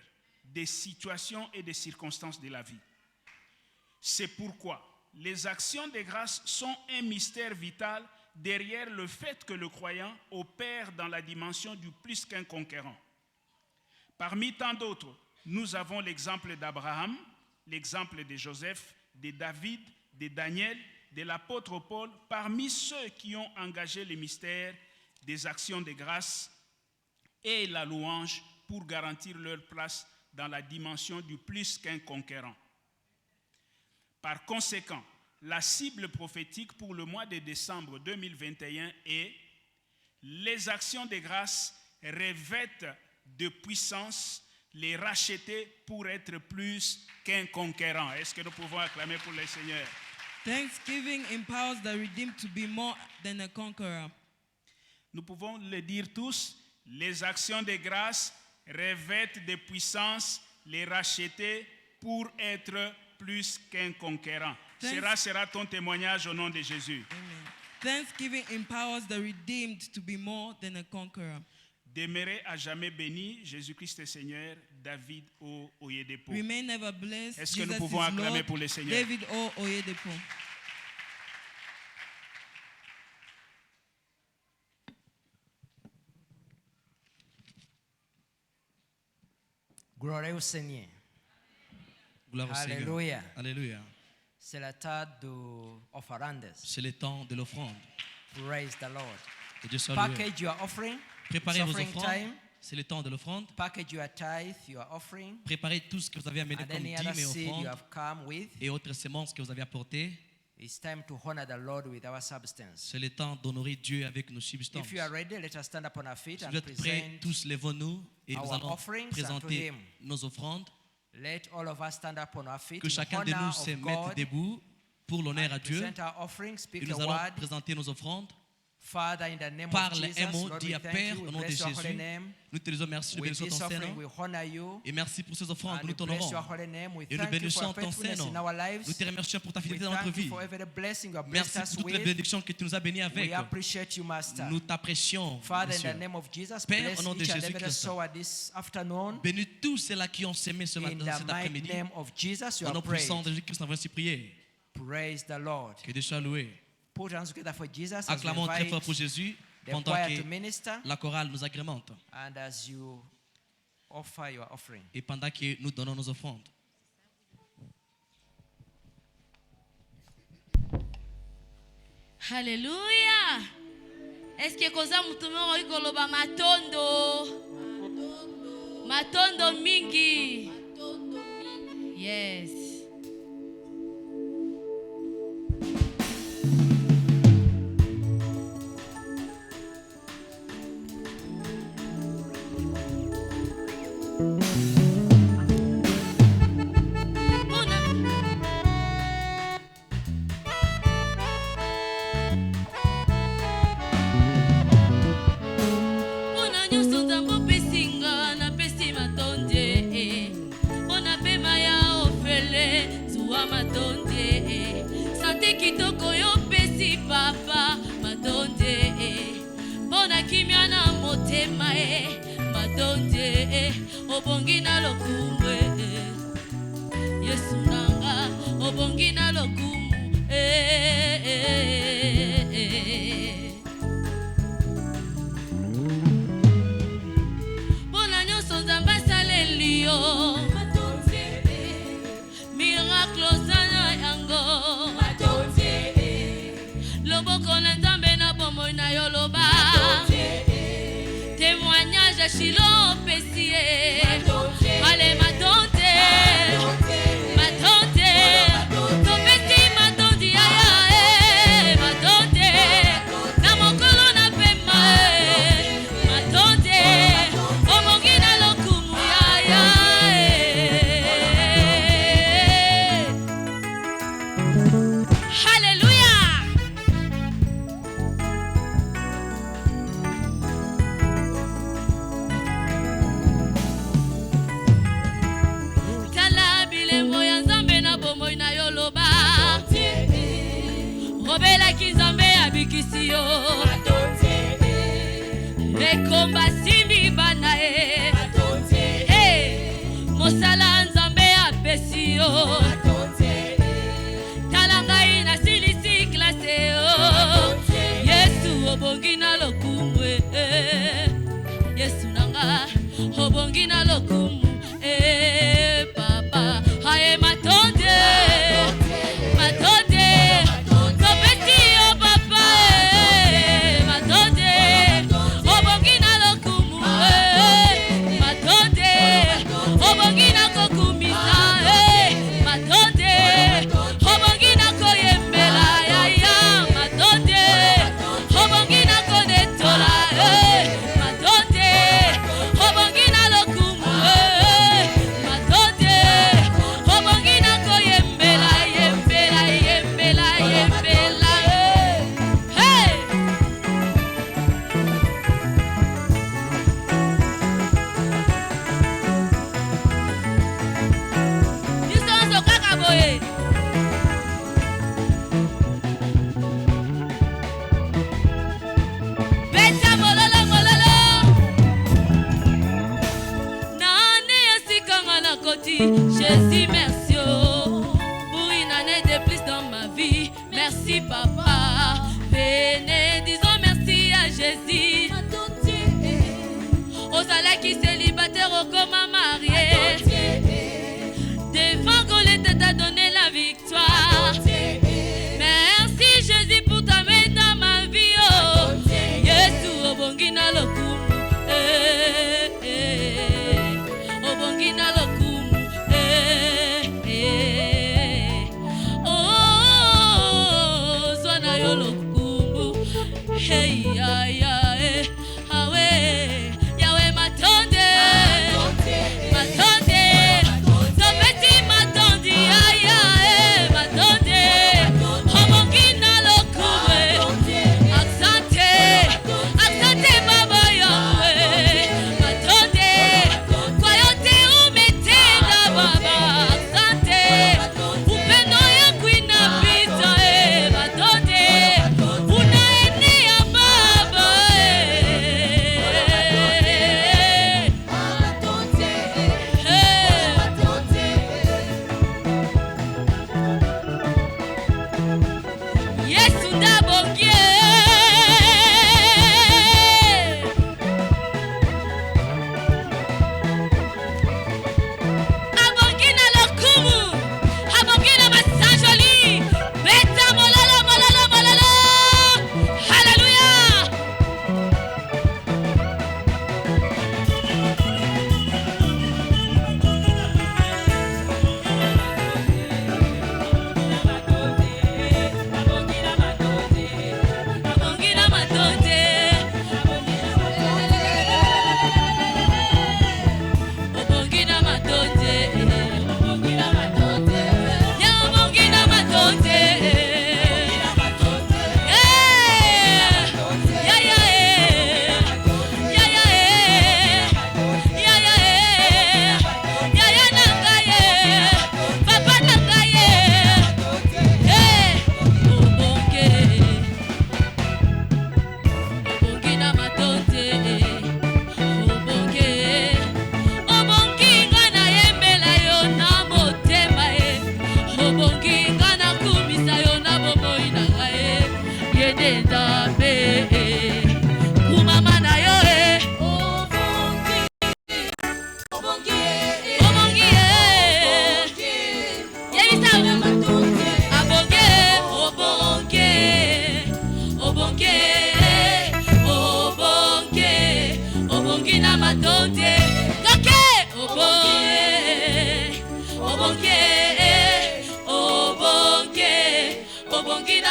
des situations et des circonstances de la vie. C'est pourquoi les actions de grâce sont un mystère vital derrière le fait que le croyant opère dans la dimension du plus qu'un conquérant. Parmi tant d'autres, nous avons l'exemple d'Abraham, l'exemple de Joseph, de David, de Daniel, de l'apôtre Paul, parmi ceux qui ont engagé les mystères des actions de grâce et la louange pour garantir leur place dans la dimension du plus qu'un conquérant. Par conséquent, la cible prophétique pour le mois de décembre 2021 est « Les actions de grâce revêtent de puissance, les racheter pour être plus qu'un conquérant. » Est-ce que nous pouvons acclamer pour le Seigneur? Thanksgiving empowers the redeemed to be more than a conqueror. Nous pouvons le dire tous, les actions de grâce revêtent de puissance, les racheter pour être plus qu'un conquérant. Sera ton témoignage au nom de Jésus. Amen. Thanksgiving empowers the redeemed to be more than a conqueror. Demeurez à jamais béni, Jésus-Christ est Seigneur, David O. Oyedepo. Remain ever blessed. Est-ce que Jesus nous pouvons is acclamer Lord. pour le Seigneur? David O. Oyedepo. Gloire au Seigneur. Gloire au Seigneur. Alléluia. Alléluia. C'est le temps d'offrandes. C'est le temps de l'offrande. Praise the Lord. Que Dieu soit loué. Package your offering. Préparez It's vos offering offrandes. time. C'est le temps de l'offrande. Package your tithe, your offering, Préparez tout ce que vous avez amené and comme any other dîmes et seed you offrandes have come with. et autres semences que vous avez apportées. It's time to honor the Lord with our substance. C'est le temps d'honorer Dieu avec nos substances. If you are ready, let us stand up on our feet Si and vous êtes prêts, present. tous levons-nous et nous our allons offerings présenter unto him. nos offrandes. Let all of us stand up on our feet Que in chacun de honor nous of se mette God debout pour l'honneur à and Dieu. present our offerings. Speak Et a nous allons word. présenter nos offrandes. Father, in the name Parle of un Jesus, mot, Lord, dis we à thank Père you. au We nom de bless your holy Jésus. name. Nous te disons merci, nous With bénissons this ton offering, Saint-Nom. we honor you. Et merci pour ces offrandes que nous And we bless t'honorons. your holy name. We Et nous thank you bénissons for ton faithfulness Saint-Nom. in our lives. Nous te remercions pour ta We fidélité dans notre thank you vie. for every blessing you have blessed Merci us pour toutes les with. bénédictions que tu nous as bénis avec. We appreciate you, Master. Nous t'apprécions, Father, in the Monsieur. name of Jesus, Père, bless au nom de each and every Jésus-Christ. sower this afternoon. Bénis tous ceux-là qui ont semé ce In matin, the cet mighty après-midi. name of Jesus, you Au nom are prayed. puissant de Jésus-Christ, nous avons ainsi prié. Praise the Lord. Que Dieu soit loué. Put hands together for Jesus as we Acclamons très fort pour invite Jésus the pendant choir que to minister la chorale nous agrémente and as you offer your offering. et pendant que nous donnons nos offrandes. Haleluya. Eske koza mutu moko ikoloba matondo? Matondo mingi. Yes. Mona nyonso nzambe opesi nga napesi matonde mpona pema ya ofele zuwa matonde sante kitoko yo opesi papa matonde mpona kimia na motema matonde obongi na lokumu yesu nanga obongi na lokumu mpona nyonso nzambe asaleli yo na Shilo pesi ye. Ale matonte, matonte, topesi matondi aya matonte, na mokolo na pema matonte, omongi na lokumu aya. Hallelujah. Tala bilembo ya Nzambe na bomoi na yo loba. Obelaki Nzambe abikisi yo. Ekomba simbi bana e. Mosala Nzambe apesi yo. Tala ngai na silisi klase yo. Yesu obongi na lokumu Yesu nanga obongi na lokumu papa haye matonde matonde topesi yo papa matonde obongi na lokumu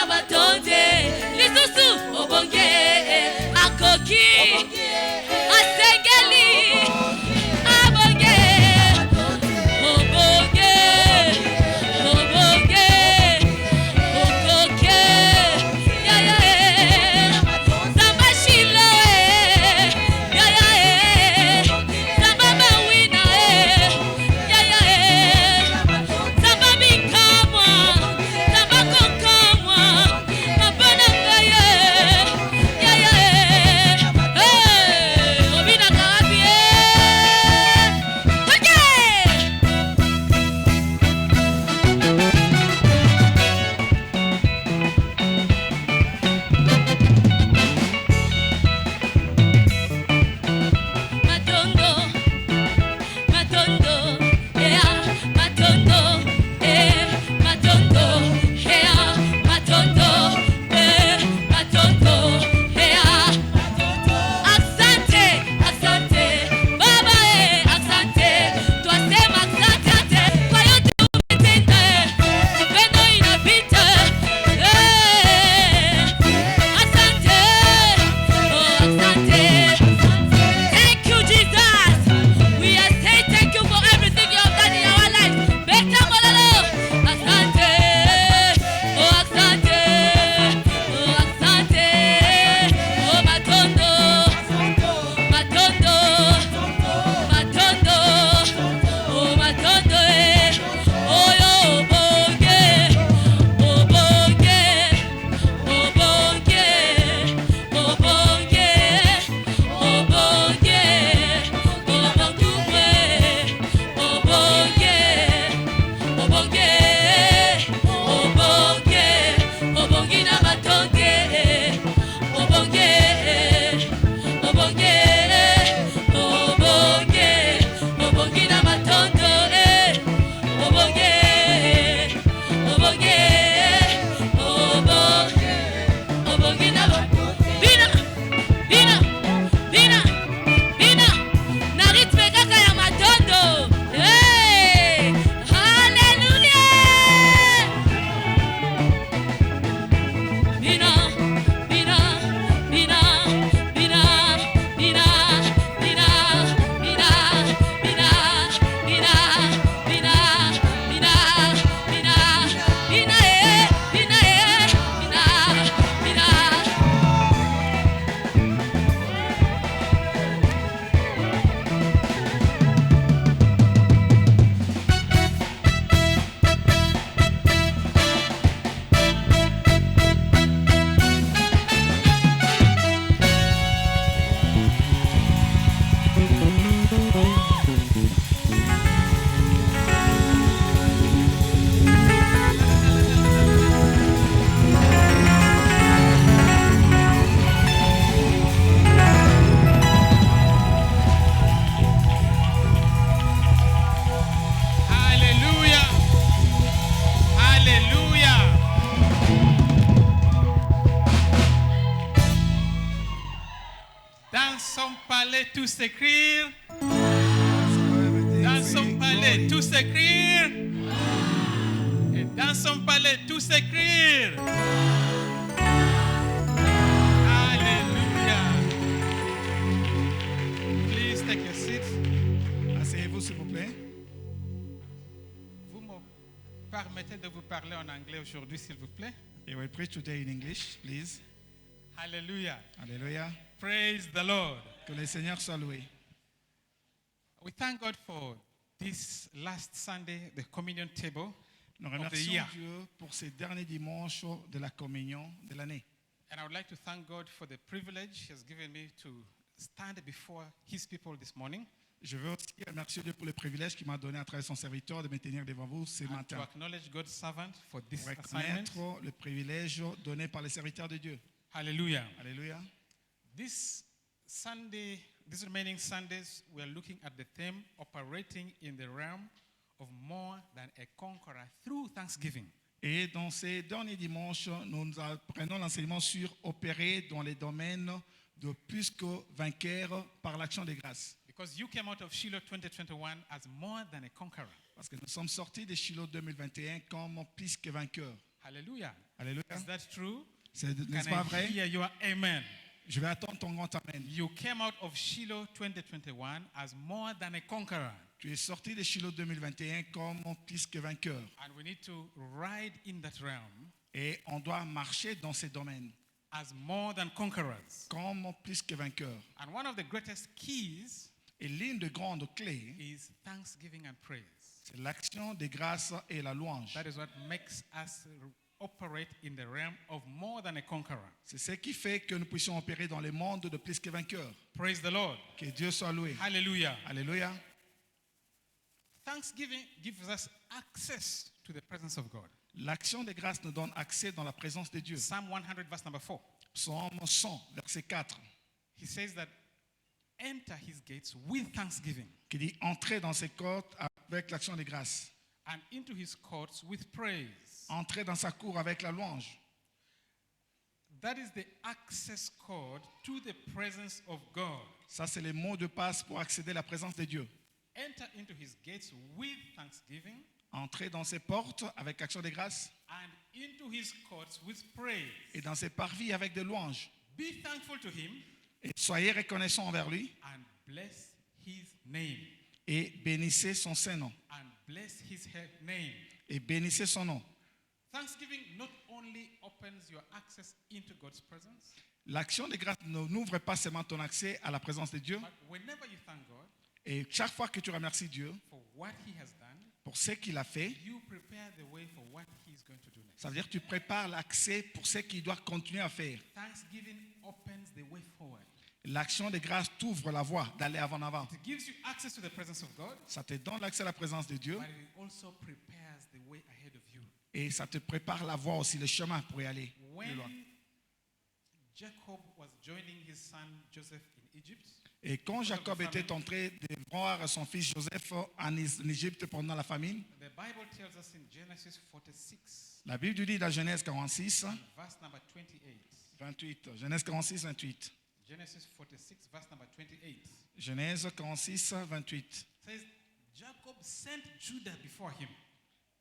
matonde lisusu obonge akoki asengeli abonge obonge obonge okoke ya ya Samba Shilo ya ya Samba Mawina ya ya Samba Mikamwa Samba Kokamwa Mabana Ngaye ya ya Obina Kabie Matondo, Matondo, Matondo, Matondo, Matondo, Matondo, Asante, Asante, Baba, Asante, toi c'est ma Asante, kwa yote umetenda, upendo inapita, Asante, oh Asante. Thank you, Jesus. We are saying thank you for everything you have done in our lives. Beta Mololo. Asante. Oh, Asante. Oh, Asante. Oh, Matondo. Matondo. Matondo. Oh, Matondo. Oh, yo, Obonge. Obonge. Obonge. Obonge. Obonge, Obonge, Obonge, Obonge, Obonge na matonge, Obonge, Obonge, Obonge, Obonge na matonge, Obonge, Obonge, Obonge, Obonge na Bina, Bina, Bina, Bina, na ritme kaka ya matondo. Hey, hallelujah. Bina, Bina, Bina, Bina, Bina, Bina, Bina, Bina, Bina, Bina, Bina, Bina, Bina, Bina, Bina, Bina. Alléluia. Alléluia. Dans son palais, tout s'écrire. Dans son palais, tout s'écrire. Et dans son palais, tout s'écrire. Alléluia. Please take your seat. Asseyez-vous, s'il vous plaît. Vous me permettez de vous parler en anglais aujourd'hui, s'il vous plaît? I will preach today in English, please. Hallelujah. Alléluia. Praise the Lord. Que le Seigneur soit loué. We thank God for this last Sunday, the communion table Nous of the remercions year. Dieu pour ces derniers dimanches de la communion de l'année. And I would like to thank God for the privilege He has given me to stand before His people this morning Je veux aussi remercier Dieu pour le privilège qu'il m'a donné à travers son serviteur de me tenir devant vous ce and to matin. acknowledge God's servant for this Pour assignment. reconnaître le privilège donné par les serviteurs de Dieu. Hallelujah. Alléluia. This Sunday, these remaining Sundays, we are looking at the theme operating in the realm of more than a conqueror through thanksgiving. Et dans ces derniers dimanches, nous apprenons l'enseignement sur opérer dans les domaines de plus que vainqueurs par l'action des grâces. Because you came out of Shiloh 2021 as more than a conqueror. Parce que nous sommes sortis de Shiloh 2021 comme plus que vainqueurs. Hallelujah. Alléluia. Is that true? N'est-ce Can pas I vrai? hear your amen? Je vais attendre ton grand amen. You came out of Shiloh 2021 as more than a conqueror. Tu es sorti de Shiloh 2021 comme plus que vainqueur. And we need to ride in that realm Et on doit marcher dans ces domaines as more than conquerors. comme plus que vainqueur. And one of the greatest keys Et l'une des grandes clés, is thanksgiving and praise. c'est l'action de grâce et la louange. That is what makes us operate in the realm of more than a conqueror. C'est ce qui fait que nous puissions opérer dans le monde de plus que vainqueur. Praise the Lord. Que Dieu soit loué. Hallelujah. Alléluia. Thanksgiving gives us access to the presence of God. L'action de grâce nous donne accès dans la présence de Dieu. Psalm 100, verse number 4. Psaume 100, verset 4, He says that enter his gates with thanksgiving qui dit entrez dans ses côtes avec l'action de grâce. and into his courts with praise. Entrez dans sa cour avec la louange. That is the access code to the presence of God. Ça, c'est le mot de passe pour accéder à la présence de Dieu. Enter into his gates with thanksgiving Entrez dans ses portes avec action de grâce and into his courts with praise. et dans ses parvis avec des louanges. Be thankful to him Et soyez reconnaissants envers lui and bless his name. et bénissez son Saint-Nom. And bless his name. Et bénissez son nom. Thanksgiving not only opens your access into God's presence, L'action de grâce n'ouvre pas seulement ton accès à la présence de Dieu. but whenever you thank God Et chaque fois que tu remercies Dieu for what he has done, pour ce qu'il a fait, you prepare the way for what he is going to do next. ça veut dire que tu prépares l'accès pour ce qu'il doit continuer à faire. Thanksgiving opens the way forward. L'action de grâce t'ouvre la voie d'aller avant avant. It gives you access to the presence of God, Ça te donne l'accès à la présence de Dieu but it also prepares the way ahead of you. et ça te prépare la voie aussi, le chemin pour y aller plus When loin. Jacob was joining his son Joseph in Egypt, Et quand Jacob était entré de voir son fils Joseph en Égypte pendant la famine, the Bible tells us in Genesis 46, la Bible dit dans Genèse 46, verse number 28. 28. Genèse 46, 28. Genesis 46, verse number 28. Genèse 46, 28. Says, Jacob sent Judah before him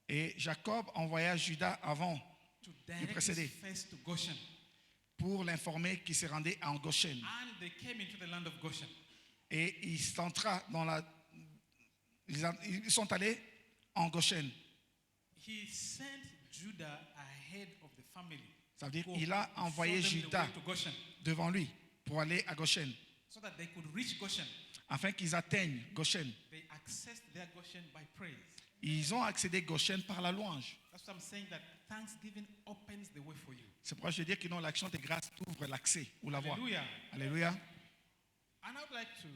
Et Jacob envoya Judas avant to Il direct précédait. his face to Goshen. pour l'informer qu'il se rendait en Goshen. And they came into the land of Goshen. Et il entra dans la... Ils sont allés en Goshen. He sent Judah ahead of the family. Ça veut dire Go qu'il a show envoyé them the Judas way to Goshen, devant lui pour aller à Goshen, so that they could reach Goshen. afin qu'ils atteignent Goshen. They accessed their Goshen by praise. Ils ont accédé Goshen par la louange. That's what I'm saying, that thanksgiving opens the way for you. C'est pourquoi je veux dire que non, l'action de grâce t'ouvre l'accès ou la voie. Hallelujah. Alléluia. And I would like to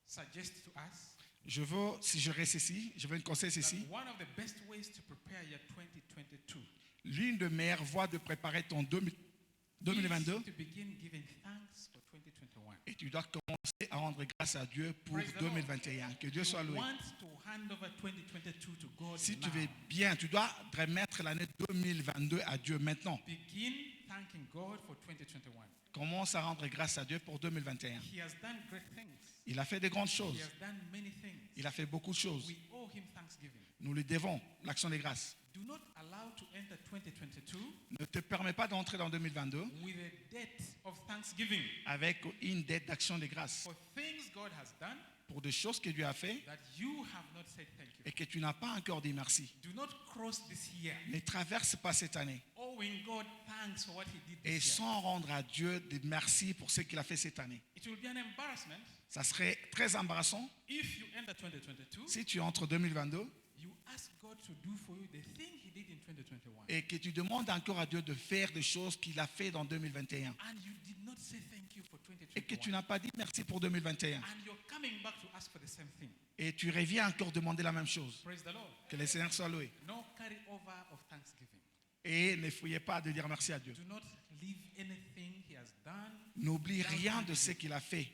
suggest to us Je veux, si je reste ici, je veux un conseil that ici. one of the best ways to prepare your 2022 L'une des meilleures voies de préparer ton 2022, is to begin giving thanks for 2021. et tu dois commencer à rendre grâce à Dieu pour Praise the Lord. 2021. Que Dieu soit You loué. want to hand over 2022 to God Si tu now. veux bien, tu dois remettre l'année 2022 à Dieu maintenant. Begin thanking God for 2021. Commence à rendre grâce à Dieu pour 2021. He has done great things. Il a fait de grandes He choses. has done many things. Il a fait beaucoup de choses. We owe him thanksgiving. Nous lui devons l'action de grâce. Do not allow to enter 2022 Ne te permets pas d'entrer dans 2022 with a debt of thanksgiving avec une dette d'action de grâce for things God has done pour des choses que Dieu a fait that you have not said thank you. et que tu n'as pas encore dit merci. Do not cross this year Ne traverse pas cette année owing God thanks for what he did et this year. sans rendre à Dieu des merci pour ce qu'il a fait cette année. It will be an embarrassment Ça serait très embarrassant if you enter 2022, si tu entres 2022 you ask God to do for you the thing he did in 2021. et que tu demandes encore à Dieu de faire des choses qu'il a fait dans 2021 And you did not say thank you for et que tu 2021. n'as pas dit merci pour 2021 And you're coming back to ask for the same thing. et tu reviens encore demander la même chose. Praise the Lord. Que le Seigneur soit loué. No carry over of thanksgiving. Et ne fouillez pas de dire merci à Dieu. Do not leave anything he has done. N'oublie rien de ce qu'il a fait.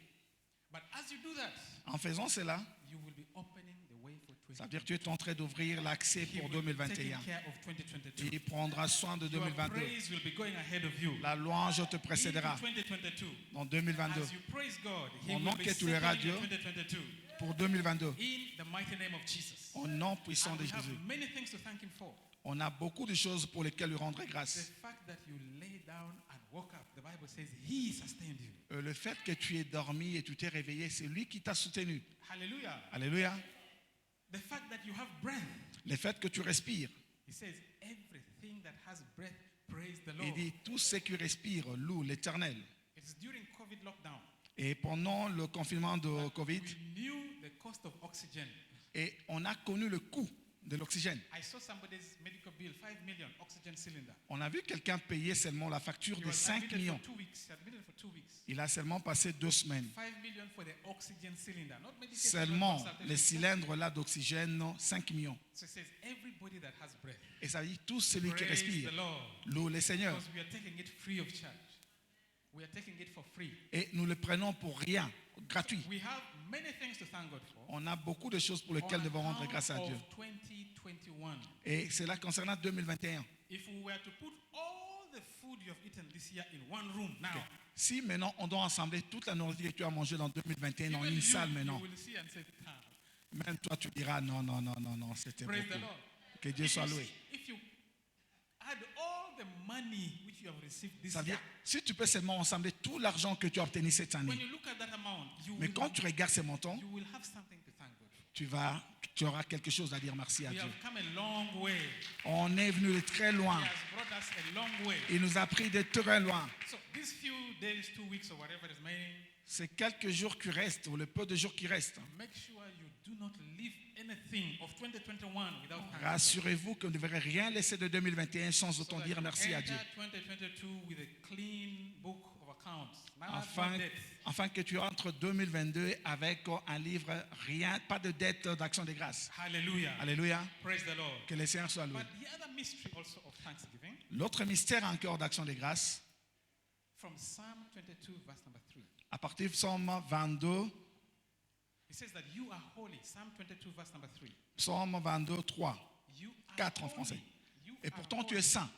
But as you do that, En faisant cela, you will be opening the way for ça veut dire que tu 2022. es en train d'ouvrir l'accès He pour will be 2021. taking care of 2022. Il prendra soin de Your 2022. praise will be going ahead of you. La louange te In précédera 2022. en 2022. As you praise God, He Au will nom be que tu verras settling in Dieu. 2022. Pour 2022, In the mighty name of Jesus. au nom puissant And de we have Jésus. many things to thank Him for. On a beaucoup de choses pour lesquelles lui rendre The grâce. fact that you lay down and woke up, the Bible says He sustained you. Le fait que tu aies dormi et tu t'es réveillé, c'est lui qui t'a soutenu. Hallelujah. Alléluia. The fact that you have breath, Le fait que tu respires. He says, everything that has breath, praise the Il Lord. dit, tous ceux qui respirent louent l'Éternel. It's during COVID lockdown. Et pendant le confinement de Covid, We knew the cost of oxygen. et on a connu le coût de l'oxygène. I saw somebody's medical bill, 5 million oxygen cylinder. On a vu quelqu'un payer seulement la facture He de was 5 admitted millions. for 2 weeks. Admitted for 2 weeks. Il a seulement passé 2 semaines. 5 million for the oxygen cylinder, not medication. Seulement not consultation. les cylindres là d'oxygène, 5 millions. So it says everybody that has breath, Et ça dit, tous celui qui praise respire the Lord, loue le Seigneur. because we are taking it free of charge. We are taking it for free. Et nous le prenons pour rien, gratuit. We have many things to thank God for. On a beaucoup de choses pour lesquelles On nous devons rendre account grâce à Dieu. of 2021. Et c'est là concernant 2021. If we were to put all the food you have eaten this year in one room now, Si maintenant on doit assembler toute la nourriture que tu as mangée dans 2021 dans even une salle you maintenant, will see and say, "Ah, même toi tu diras non, non, non, non, non, c'était praise the beaucoup. Lord." Que Dieu soit loué. If you add all the money which you have received this Ça veut year, dire, si tu peux seulement assembler tout l'argent que tu as obtenu cette when année, you look at that amount, mais quand tu regardes ces montants, you will have something to thank God for. tu auras quelque chose à dire merci à We Dieu. have come a long way. On est venu de très He loin. has brought us a long way. Il nous a pris de très loin. So these few days, 2 weeks or whatever is remaining, C'est quelques jours qui restent, ou le peu de jours qui restent. make sure you do not leave anything of 2021 without thanking God. Rassurez-vous que vous ne devrez rien laisser de 2021 sans So autant that dire you merci à Dieu. enter 2022 with a clean book of accounts. Now Afin, afin que tu entres 2022 avec un livre, rien, pas de dette d'action de grâce. Hallelujah. Alléluia. Praise the Lord. Que le Seigneur soit loué. But the other mystery also of thanksgiving, L'autre mystère encore d'action de grâce, from Psalm 22, verse number 3. à partir de Psaume 22, It says that you are holy. Psalm 22, verse number 3. Psaume 22, 3, You are 4 en holy. français. You Et are pourtant tu holy. es saint.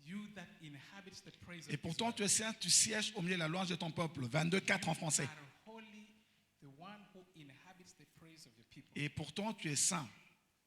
You that inhabits the praise Et of pourtant Israel. tu es saint, tu sièges au milieu de la louange de ton peuple. 22, 4 en français. You are holy, the one who inhabits the praise of your people. Et pourtant tu es saint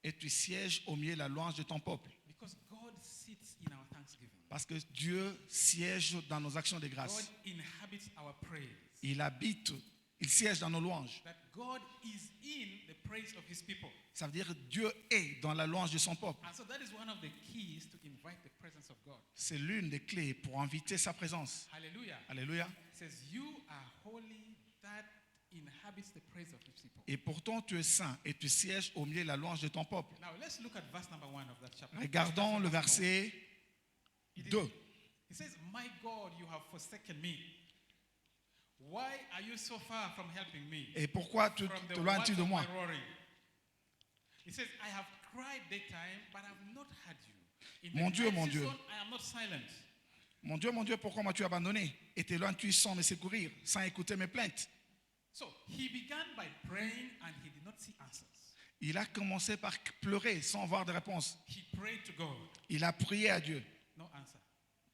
et tu sièges au milieu de la louange de ton peuple. Because God sits in our thanksgiving. Parce que Dieu siège dans nos actions de God grâce. inhabits our praise. Il habite, il siège dans nos louanges. That God is in the praise of his people. Ça veut dire Dieu est dans la louange de son peuple. And so that is one of the keys to invite the presence of God. C'est l'une des clés pour inviter sa présence. Hallelujah. Alléluia. It says, you are holy that inhabits the praise of his people. Et pourtant tu es saint et tu sièges au milieu de la louange de ton peuple. Now let's look at verse number 1 of that chapter. Regardons le verset 2. He says, my God, you have forsaken me. Why are you so far from helping me? Et pourquoi te From the t'éloignes-tu words de of moi? my roaring. He says, I have cried daytime, but I have not heard you. In the Mon Dieu, night mon Dieu. season, I am not silent. Mon Dieu, pourquoi m'as-tu abandonné? Et t'éloignes-tu sans me secourir, sans écouter mes plaintes? So he began by praying and he did not see answers. Il a commencé par pleurer sans voir de réponse. He prayed to God, Il a prié à Dieu, no answer.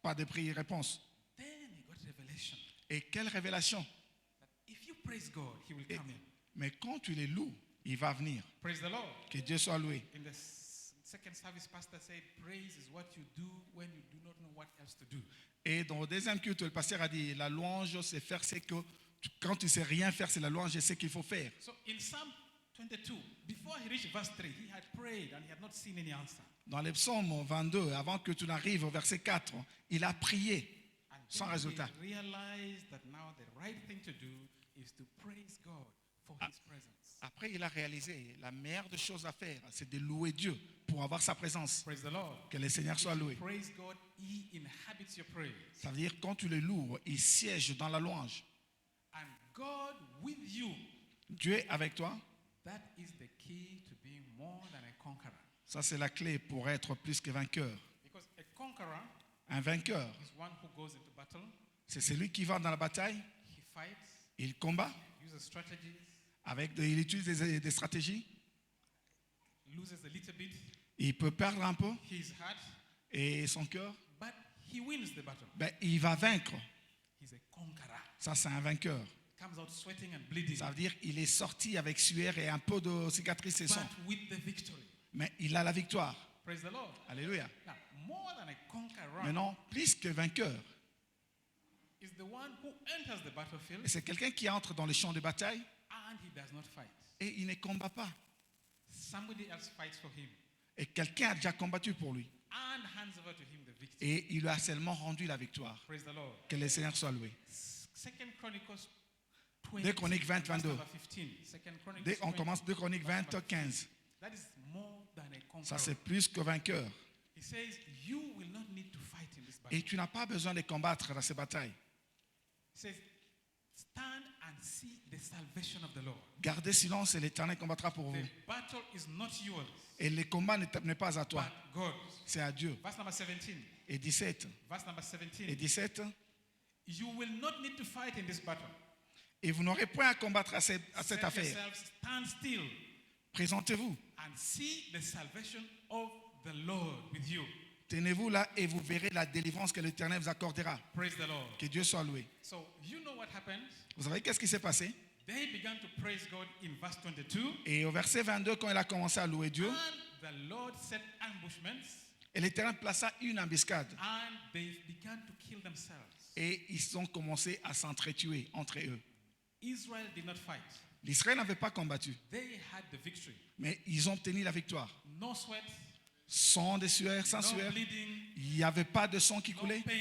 pas de réponse. Then he got revelation Et quelle révélation! that if you praise God, he will Et- come in. mais quand tu les loues, il va venir. Praise the Lord. Que Dieu soit loué. In the second service, pastor said, praise is what you do when you do not know what else to do. Et dans le deuxième culte, le pasteur a dit, la louange, c'est faire ce que, quand tu sais rien faire, c'est la louange et ce qu'il faut faire. So in Psalm 22, before he reached verse 3, he had prayed and he had not seen any answer. Dans les psaumes 22, avant que tu n'arrives au verset 4, il a prié And sans then résultat. he realized that now the right thing to do is to praise God for his presence. Après, il a réalisé, la meilleure des choses à faire, c'est de louer Dieu pour avoir sa présence. Praise the Lord. Que le Seigneur soit loué. Praise God, he inhabits your praise. Ça veut dire, quand tu le loues, il siège dans la louange. And God with you, Dieu est avec toi. that is the key to being more than a conqueror. Ça, c'est la clé pour être plus que vainqueur. Because a conqueror Un vainqueur, is one who goes into battle, c'est celui qui va dans la bataille, he fights, il combat, uses strategies, il utilise des stratégies, loses a little bit, il peut perdre un peu, his heart, et son cœur, but he wins the battle. ben, il va vaincre. He's a conqueror. Ça, c'est un vainqueur. Comes out sweating and bleeding, Ça veut dire qu'il est sorti avec sueur et un peu de cicatrices et sang. but with the victory. Mais il a la victoire. Praise the Lord. Alléluia. Now, more than a conqueror Maintenant, plus que vainqueur, is the one who enters the battlefield et c'est quelqu'un qui entre dans le champ de bataille and he does not fight. et il ne combat pas. Somebody else fights for him Et quelqu'un a déjà combattu pour lui. and hands over to him the victory. Et il lui a seulement rendu la victoire. Praise the Lord. Que le Seigneur soit loué. Second Chronicles 20, 2 Chroniques 20, verse 22. number 15. Second Chronicles On 20, commence 2 Chroniques verse 20, number 15. That is more than a conqueror. Ça, c'est plus que vainqueur. He says, you will not need to fight in this battle. Et tu n'as pas besoin de combattre dans ces batailles. He says, stand and see the salvation of the Lord. Gardez silence et l'Éternel combattra pour vous. The battle is not yours, Et le combat n'est pas à toi, but God's. c'est à Dieu. Verse number 17. Et 17. Verse number Et 17. 17. You will not need to fight in this battle. Et vous n'aurez point à combattre à cette Set affaire. yourselves, stand still, Présentez-vous. and see the salvation of the Lord with you. Tenez-vous là et vous verrez la délivrance que l'Éternel vous accordera. Praise the Lord. Que Dieu soit loué. So, you know what happened? Vous savez qu'est-ce qui s'est passé? They began to praise God in verse 22. Et au verset 22, quand il a commencé à louer Dieu, And the Lord set ambushments, et l'Éternel plaça une embuscade. and they began to kill themselves. Et ils ont commencé à s'entretuer entre eux. Israel did not fight. L'Israël n'avait pas combattu, They had the victory. mais ils ont obtenu la victoire. No sweat, Sans de sueur, sans no sueur. bleeding, Il n'y avait pas de sang qui no coulait. pain,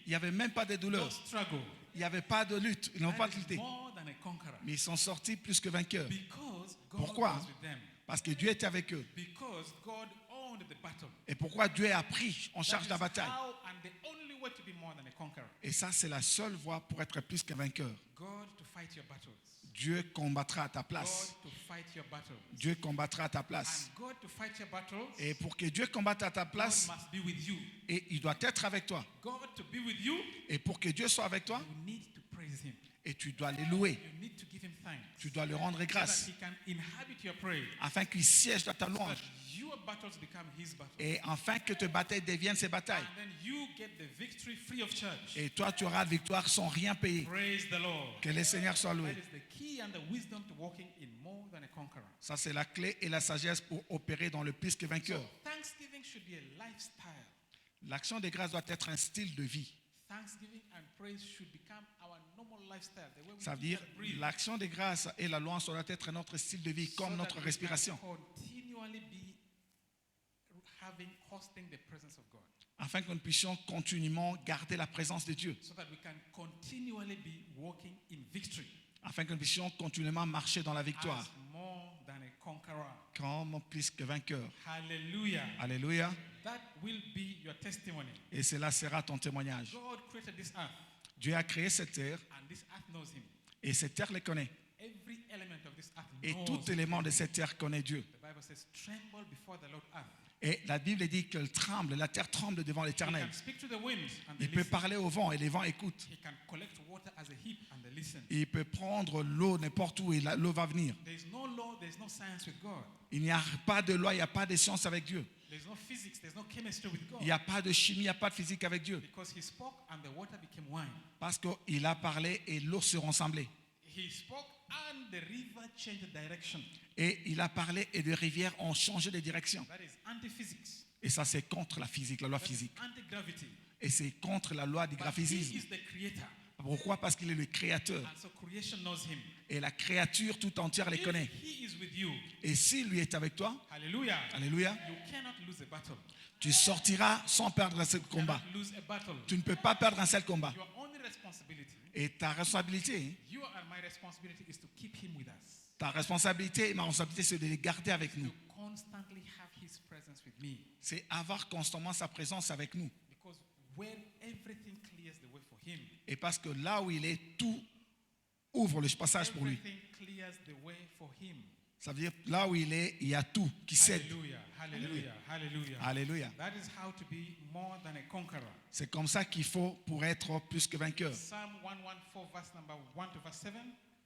Il n'y avait même pas de no douleur. struggle. Il n'y avait pas de lutte. Ils n'ont pas That is lutté. more than a conqueror. Mais ils sont sortis plus que vainqueurs. Because God Pourquoi? was with them. Parce que Dieu était avec eux. Because God owned the battle. Et pourquoi Dieu a pris en That charge is la bataille. how, and the only way to be more than a conqueror. Et ça, c'est la seule voie pour être plus qu'un vainqueur. God to fight your battles. Dieu combattra à ta God place. to fight your battles. Dieu combattra à ta place. And God to fight your battles, Et pour que Dieu combatte à ta God place, must be with you. et il doit être avec toi. God to be with you, Et pour que Dieu soit avec toi, you need to praise Him. et tu dois les louer. You need to give Him thanks. Tu dois lui rendre So that grâce He can inhabit your praise. afin qu'il siège dans ta So that louange. your battles become His battles. Et afin que tes batailles deviennent ses batailles. And then you get the victory free of charge. Et toi, tu auras la victoire sans rien payer. Praise the Lord. Que le Seigneur soit That loué. is the key and the wisdom to walking in more than a conqueror. Ça, c'est la clé et la sagesse pour opérer dans le plus que vainqueur. So thanksgiving should be a lifestyle. L'action des grâces doit être un style de vie. Thanksgiving and praise should become our normal lifestyle. The way we Ça veut eat dire, and breathe. l'action des grâces et la louange doit être notre style de vie, comme So notre that we respiration, can continually be hosting the presence of God. afin que nous puissions continuellement garder la présence de Dieu, So that we can continually be walking in victory. afin que nous puissions continuellement marcher dans la victoire, As more than a conqueror. comme plus que vainqueur. Hallelujah. Alléluia. That will be your testimony. Et cela sera ton témoignage. God created this earth, Dieu a créé cette terre, and this earth knows Him. et cette terre le connaît. Every element of this earth Et knows tout élément de cette terre connaît Dieu. The Bible says, tremble before the Lord earth. Et la Bible dit qu'elle tremble, la terre tremble devant He l'Éternel. can speak to the winds and they Il peut listen. parler au vent et les vents écoutent. He can collect water as a heap and they listen. Il peut prendre l'eau n'importe où et l'eau va venir. There is no law, there is no science with God. Il n'y a pas de loi, il n'y a pas de science avec Dieu. There is no physics, there is no chemistry with God. Il n'y a pas de chimie, il n'y a pas de physique avec Dieu. Because He spoke and the water became wine. Parce qu'il a parlé et l'eau se ressemblait. He spoke and the river changed direction. Et il a parlé et les rivières ont changé de direction. That is anti-physics. Et ça, c'est contre la physique, la loi That is physique. anti-gravity. Et c'est contre la loi du But He graphisme. is the creator. Pourquoi? Parce qu'il est le créateur. And so creation knows Him. Et la créature tout entière les connaît. If He is with you, Et s'il lui est avec toi, hallelujah, alléluia, you cannot lose a battle. tu sortiras sans perdre ce You combat. cannot lose a battle. Tu ne peux pas perdre un seul combat. Your only responsibility, Et ta responsabilité, your and my responsibility is to keep Him with us. ta responsabilité et ma responsabilité, c'est de les garder avec nous. To constantly have His presence with me. C'est avoir constamment sa présence avec nous. Because when everything clears the way for Him, Et parce que là où il est, tout ouvre le passage pour lui. everything clears the way for Him. Ça veut dire, là où il est, il y a tout qui cède. Hallelujah, hallelujah, hallelujah. Alléluia. That is how to be more than a conqueror. C'est comme ça qu'il faut pour être plus que vainqueur. Psalm 114, verse number 1 to verse 7.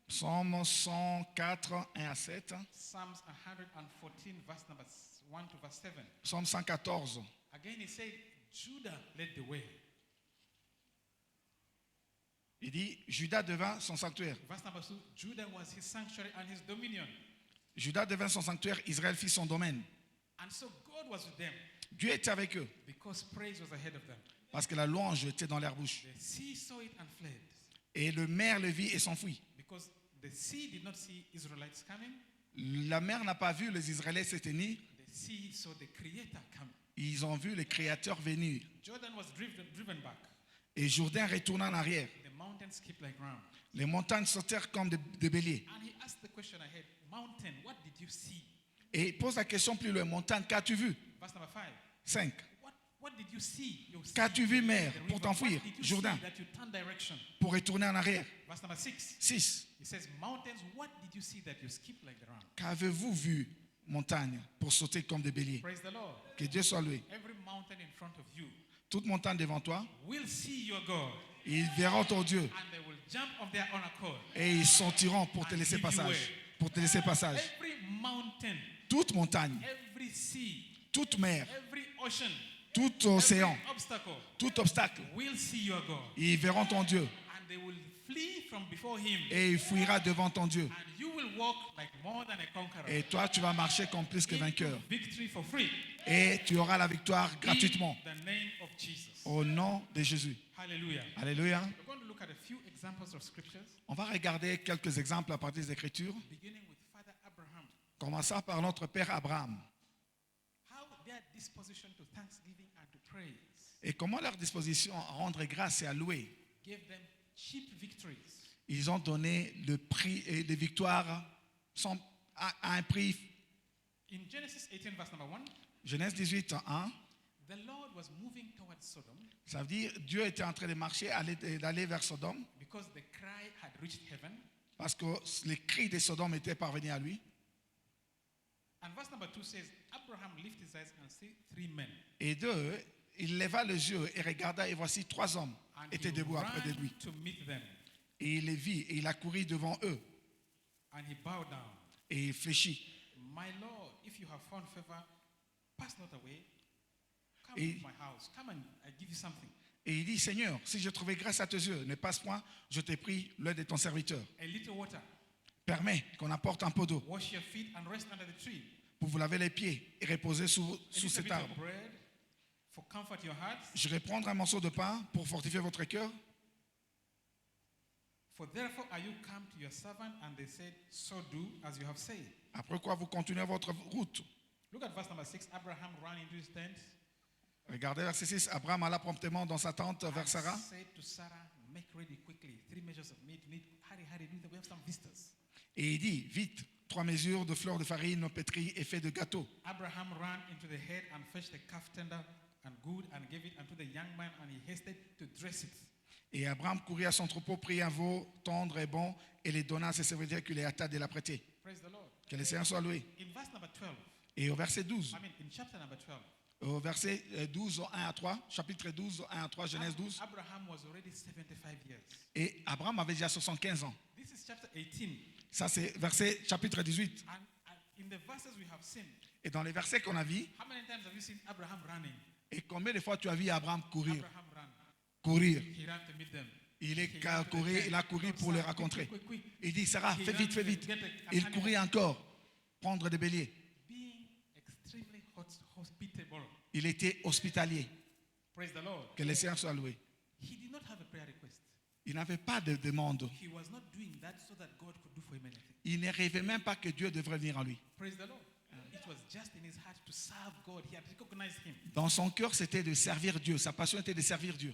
Psaume 104, 1 à 7. Psalms 114, verse number 1 to verse 7. Psaume 114. Again, he said, Judah led the way. Il dit, Judas devint son sanctuaire. Verse number 2, Judah was his sanctuary and his dominion. Judas devint son sanctuaire, Israël fit son domaine. And so God was with them. Dieu était avec eux because praise was ahead of them. parce que la louange était dans leur bouche. The sea saw it and fled Et le mer le vit et s'enfuit. because the sea did not see Israelites coming. La mer n'a pas vu les Israéliens se tenir. The sea saw the Creator coming. Ils ont vu le Créateur venir. Jordan was driven back. Et Jourdain retourna en arrière. The mountains skipped like ground. Les montagnes sautèrent comme des béliers. And he asked the question ahead, mountain, what did you see? Et il pose la question plus loin. Montagne, qu'as-tu vu? Verse number 5. 5. What did you see? You Qu'as-tu see vu, the mer, river. pour t'enfuir, What did you Jourdain? see that you turned direction? Pour retourner en arrière. Verse number 6. 6. He says, mountains, what did you see that you skipped like the ground? Qu'avez-vous vu, montagne, pour sauter comme des béliers? Praise the Lord. Que Dieu soit loué. Every mountain in front of you Toute montagne devant toi, will see your God, ils verront ton Dieu and they will jump of their own accord. et ils sortiront pour te laisser passage. Pour te laisser passage. Every mountain, Toute montagne, every sea, toute mer, every ocean, tout océan, every obstacle tout obstacle, will see your God, ils verront ton Dieu and they will flee from before him, et il fuira devant ton Dieu. and you will walk like more than a conqueror. Et toi, tu vas marcher comme plus que vainqueur. Victory for free. Et tu auras la victoire gratuitement In the name of Jesus. au nom de Jésus. Hallelujah. Alléluia. We're going to look at a few examples of scriptures, On va regarder quelques exemples à partir des Écritures. beginning with Father Abraham. Commençons par notre Père Abraham. How their disposition to thanksgiving and to praise Et comment leur disposition à rendre grâce et à louer. gave them cheap victories. Ils ont donné le prix et les victoires à un prix. In Genesis 18, verse number 1, Genèse 18, 1. the Lord was moving towards Sodom Ça veut dire Dieu était en train de marcher, d'aller vers Sodome, because the cry had reached heaven. parce que les cris de Sodome étaient parvenus à lui. And verse number 2 says, Abraham lifted his eyes and see 3 men. Et deux, il leva les yeux et regarda, et voici 3 hommes And étaient he debout après de ran lui. to meet them. Et il les vit, et il a couru devant eux, And he bowed down. et il fléchit. My Lord, if you have found favor, pass not away. Come Et- to my house. Come and I give you something. Et il dit, Seigneur, si je trouvais grâce à tes yeux, ne passe point, je t'ai pris l'un de ton serviteur. A little water. Permets qu'on apporte un pot d'eau Wash your feet and rest under the tree. pour vous laver les pieds et reposer sous A little cet bit arbre. of bread for comfort your hearts. Je vais prendre un morceau de pain pour fortifier votre cœur. For therefore are you come to your servant, and they said, so do as you have said. Après quoi, vous continuez votre route. Look at verse number 6. Abraham ran into his tent Regardez verset 6. Abraham alla promptement dans sa tente vers and Sarah. said to Sarah, make ready quickly 3 measures of meat. Hurry, we have some visitors. Et il dit, vite, 3 mesures de fleurs de farine pétries et fait de gâteaux. Abraham ran into the head and fetched a calf tender and good and gave it unto the young man, and he hasted to dress it. Et Abraham courut à son troupeau, prit un veau tendre et bon, et les donna à ses serviteurs qui les hâta de l'apprêter. Praise the Lord. Que le Seigneur soit loué. In verse number 12, Et au verset 12, in chapter number 12, au verset 12, 1 à 3, chapitre 12, 1 à 3, Genèse 12, Abraham was already 75 years. et Abraham avait déjà 75 ans. This is chapter 18. Ça, c'est verset chapitre 18. And in the verses we have seen, Et dans les versets qu'on a vus, how many times have you seen Abraham running? et combien de fois tu as vu Abraham courir? Abraham ran. Courir. He ran to meet them. Il He est ran to the couru, tent. il a couru No, pour les Sarah, rencontrer. quick. Il dit, Sarah, He fais ran vite, to fais vite. get a Il animal. courait encore, prendre des béliers. Being extremely hospitable. Il était hospitalier. Praise the Lord. Que le Seigneur soit loué. He did not have a prayer request. Il n'avait pas de demande. He was not doing that so that God could do for him anything. Il ne rêvait même pas que Dieu devrait venir en lui. Praise the Lord. It was just in his heart to serve God. He had recognized him. Dans son cœur, c'était de servir Dieu. Sa passion était de servir Dieu.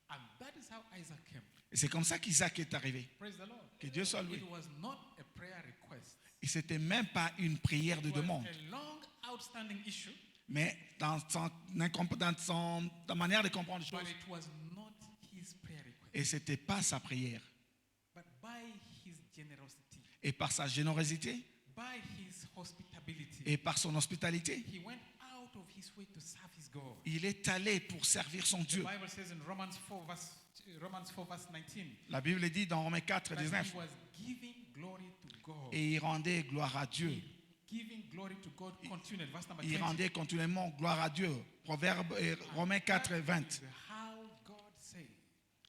And that is how Isaac came. Et c'est comme ça qu'Isaac est arrivé. Praise the Lord. Que Dieu soit loué. It was not a prayer request. Et c'était même pas une prière de It was demande. a long outstanding issue, Mais dans sa manière de comprendre les but choses, it was not his prayer request. et c'était pas sa prière. But by his generosity, Et par sa générosité, by his hospitality, et par son hospitalité, he went out of his way to serve his God. il est allé pour servir son The Dieu. Bible says in Romans 4 verse 19 La Bible dit dans Romains 4, that 19, he was giving glory to God. et il rendait gloire à Dieu. Giving glory to God continued. Verse number Il 20. rendait continuellement gloire à Dieu. Proverbe, Romains 4, 20. Is how God said.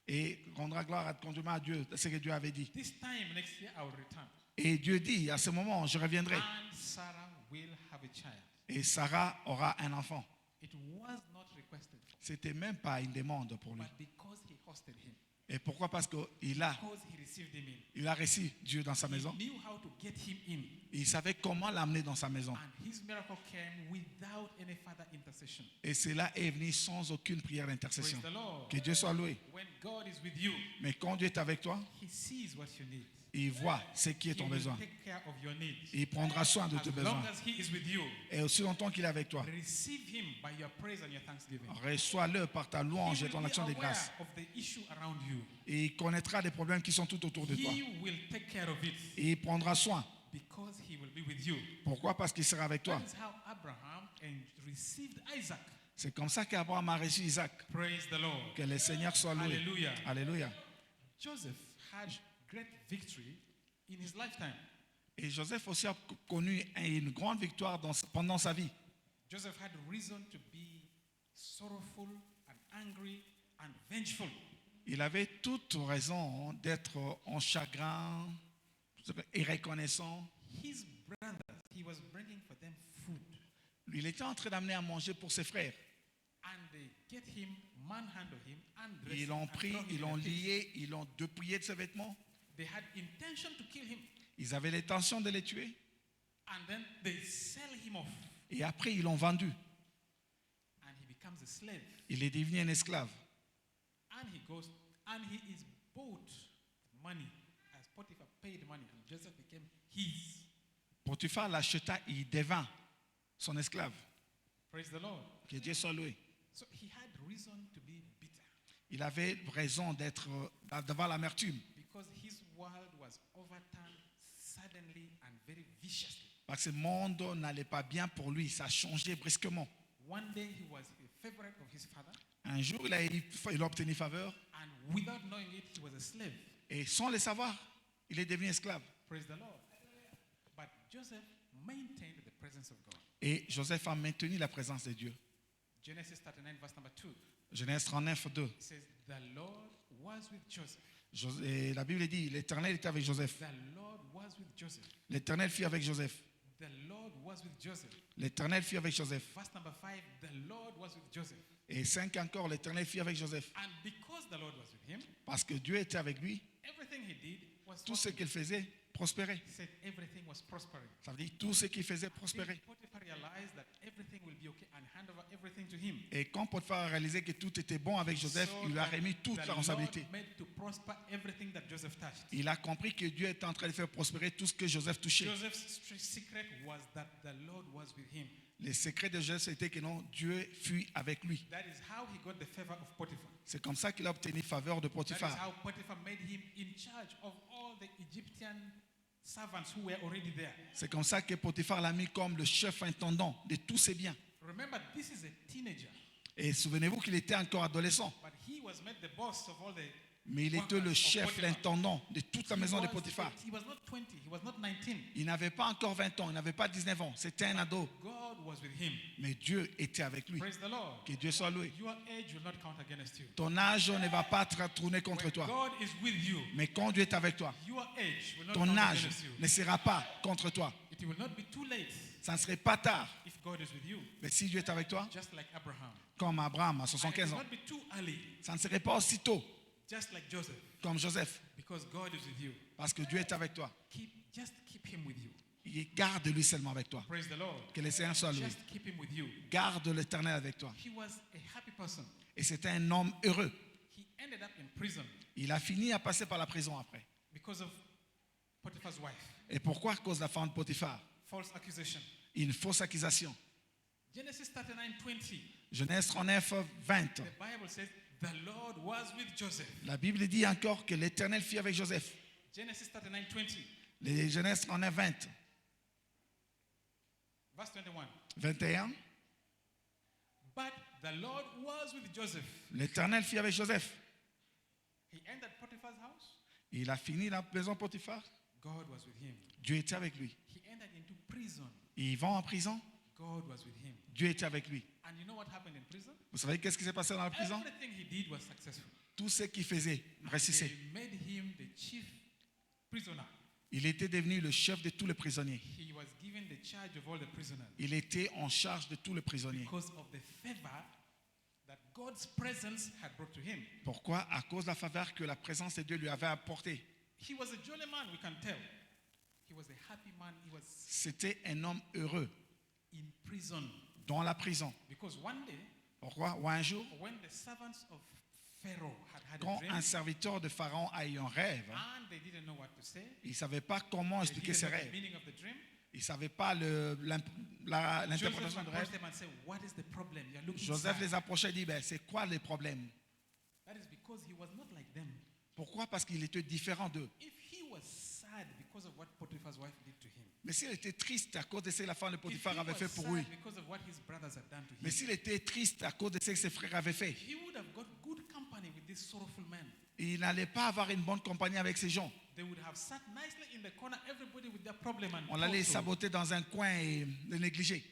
Et rendra gloire continuellement à Dieu, c'est ce que Dieu avait dit. This time next year I will return. Et Dieu dit, à ce moment, je reviendrai. And Sarah will have a child. Et Sarah aura un enfant. It was not requested, C'était même pas une demande pour lui. but because he hosted him, Et pourquoi? Parce qu'il because he received him in, il a reçu Dieu dans sa maison. he knew how to get him in. Il savait comment l'amener dans sa maison. And his miracle came without any further intercession. Et cela est venu sans aucune prière d'intercession. Praise the Lord. Que Dieu soit loué. When God is with you, Mais quand Dieu est avec toi, he sees what you need. il voit ce qui est He ton will besoin. take care of your needs. Il prendra soin de tes As long besoins. as he is with you, Et aussi longtemps qu'il est avec toi, receive him by your praise and your thanksgiving. reçois-le par ta He louange et will ton be action de aware grâce. of the issue around you. Et il connaîtra des problèmes qui sont tout autour de toi. He will take care of it Et il prendra soin. because he will be with you. Pourquoi? Parce qu'il sera avec toi. That is how Abraham received Isaac. C'est comme ça qu'Abraham a reçu Isaac. Praise the Lord. Que le Seigneur soit loué. Alléluia. Alléluia. Joseph had great victory in his lifetime. Et Joseph aussi a connu une grande victoire pendant sa vie. Joseph had reason to be sorrowful and angry and vengeful. Il avait toute raison d'être en chagrin et reconnaissant. His brothers, he was bringing for them food. Il était en train d'amener à manger pour ses frères. And they get him, manhandle him, and dress Ils him l'ont and pris, throw him ils in l'ont a pit. lié, ils l'ont dépouillé de ses vêtements. They had intention to kill him. Ils avaient l'intention de les tuer. And then they sell him off. Et après, ils l'ont vendu. And he becomes a slave. Il est devenu un esclave. And he goes, and he is bought money. As Potiphar paid money, and Joseph became his. Potiphar l'acheta, il devint son esclave. Praise the Lord. Que Dieu soit loué. So he had reason to be bitter Il avait raison d'avoir l'amertume. because his world was overturned suddenly and very viciously. Parce que le monde n'allait pas bien pour lui. Ça a changé brusquement. One day he was a favorite of his father, Un jour, il a obtenu faveur. and without knowing it, he was a slave. Et sans le savoir, il est devenu esclave. Praise the Lord. But Joseph maintained the presence of God. Et Joseph a maintenu la présence de Dieu. Genesis 39, verse number 2. Genèse 39, 2. It says, The Lord was with Joseph. Et la Bible dit, l'Éternel était avec Joseph. The Lord was with Joseph. L'Éternel fut avec Joseph. The Lord was with Joseph. L'Éternel fut avec Joseph. Verse number 5, the Lord was with Joseph. Et 5 encore, l'Éternel fut avec Joseph. And because the Lord was with him, Parce que Dieu était avec lui, everything he did was tout ce working. qu'il faisait prospérait. He said everything was prospering. Ça veut dire tout ce qu'il faisait Until prospérait. Potiphar realized that everything will be okay and hand over everything to him. Et quand Potiphar a réalisé que tout était bon avec Joseph, So il lui a that remis toute the la responsabilité. Lord made to prosper everything that Joseph touched. Il a compris que Dieu était en train de faire prospérer tout ce que Joseph touchait. Joseph's secret was that the Lord was with him. Le secret de Joseph, c'était que non, Dieu fut avec lui. That is how he got the favor of Potiphar. C'est comme ça qu'il a obtenu faveur de That is Potiphar. how Potiphar made him in charge of all the Egyptian servants who were already there. C'est comme ça que Potiphar l'a mis comme le chef intendant de tous ses biens. Remember, this is a teenager, Et souvenez-vous qu'il était encore adolescent. but he was made the boss of all the. Mais il était le workers of chef, Potiphar. l'intendant de toute la maison de He was- Potiphar. He was not 20, he was not 19. Il n'avait pas encore 20 ans, il n'avait pas 19 ans. C'était un ado. God was with him. Mais Dieu était avec lui. Praise the Lord. Que Dieu soit loué. Your age will not count against you. Ton âge ne va pas te tourner contre When toi. God is with you, Mais quand Dieu est avec toi, your age will not ton count âge against you. ne sera pas contre toi. It will not be too late Ça ne serait pas tard. if God is with you, Mais si Dieu est avec toi, just like Abraham. comme Abraham à And it 75 will ans, not be too early, ça ne serait pas aussitôt just like Joseph, comme Joseph. because God is with you. Parce que Dieu est avec toi. Just keep him with you. Garde-lui seulement avec toi. Praise the Lord. Que le Seigneur soit loué. Just keep him with you. Garde l'Éternel avec toi. He was a happy person. Et c'était un homme heureux. He ended up in prison Il a fini à passer par la prison après. because of Potiphar's wife. Et pourquoi? À cause de la femme de Potiphar. False accusation. Une fausse accusation. Genesis 39:20. Genèse 39, 20. The Bible says the Lord was with Joseph. La Bible dit encore que l'Éternel fut avec Joseph. Genesis 39:20. Les Genèse 39, 20. Verse 21. 21. But the Lord was with Joseph. L'Éternel fut avec Joseph. He entered Potiphar's house. Il a fini la maison de Potiphar. God was with him. Dieu était avec lui. He entered into prison. Il va en prison. God was with him. Dieu était avec lui. And you know what happened in prison? Vous savez qu'est-ce qui s'est passé dans la prison? Everything he did was successful. Tout ce qu'il faisait réussissait. They made him the chief prisoner. Il était devenu le chef de tous les prisonniers. He was given given the charge of all the prisoners Il était en charge de tous les prisonniers. because of the favor that God's presence had brought to him. Pourquoi? À cause de la faveur que la présence de Dieu lui avait apportée. He was a jolly man, we can tell. He was a happy man. He was C'était un homme heureux in prison dans la prison. because one day, Pourquoi? Ou un jour, when the servants of Pharaoh had quand a dream un serviteur de Pharaon a eu un rêve, and they didn't know what to say, il ne savait pas comment they expliquer didn't ses know the rêves. meaning of the dream. Il ne savait pas l'interprétation Joseph du approached rêve. them and said, "What is the problem? You're looking Joseph sad." les approchait et dit, ben, c'est quoi les problèmes? That is because he was not like them. Pourquoi? Parce qu'il était différent d'eux. If he was sad because of what Potiphar's wife did to him, Mais s'il était triste à cause de ce que la femme de if Potiphar he avait was fait pour sad lui, because of what his brothers had done to mais him, s'il était triste à cause de ce que ses frères avaient fait, he would have got good company with this sorrowful man. il n'allait pas avoir une bonne compagnie avec ces gens. They would have sat nicely in the corner, everybody with their problem, and On l'allait talked to. saboter dans un coin et le négliger.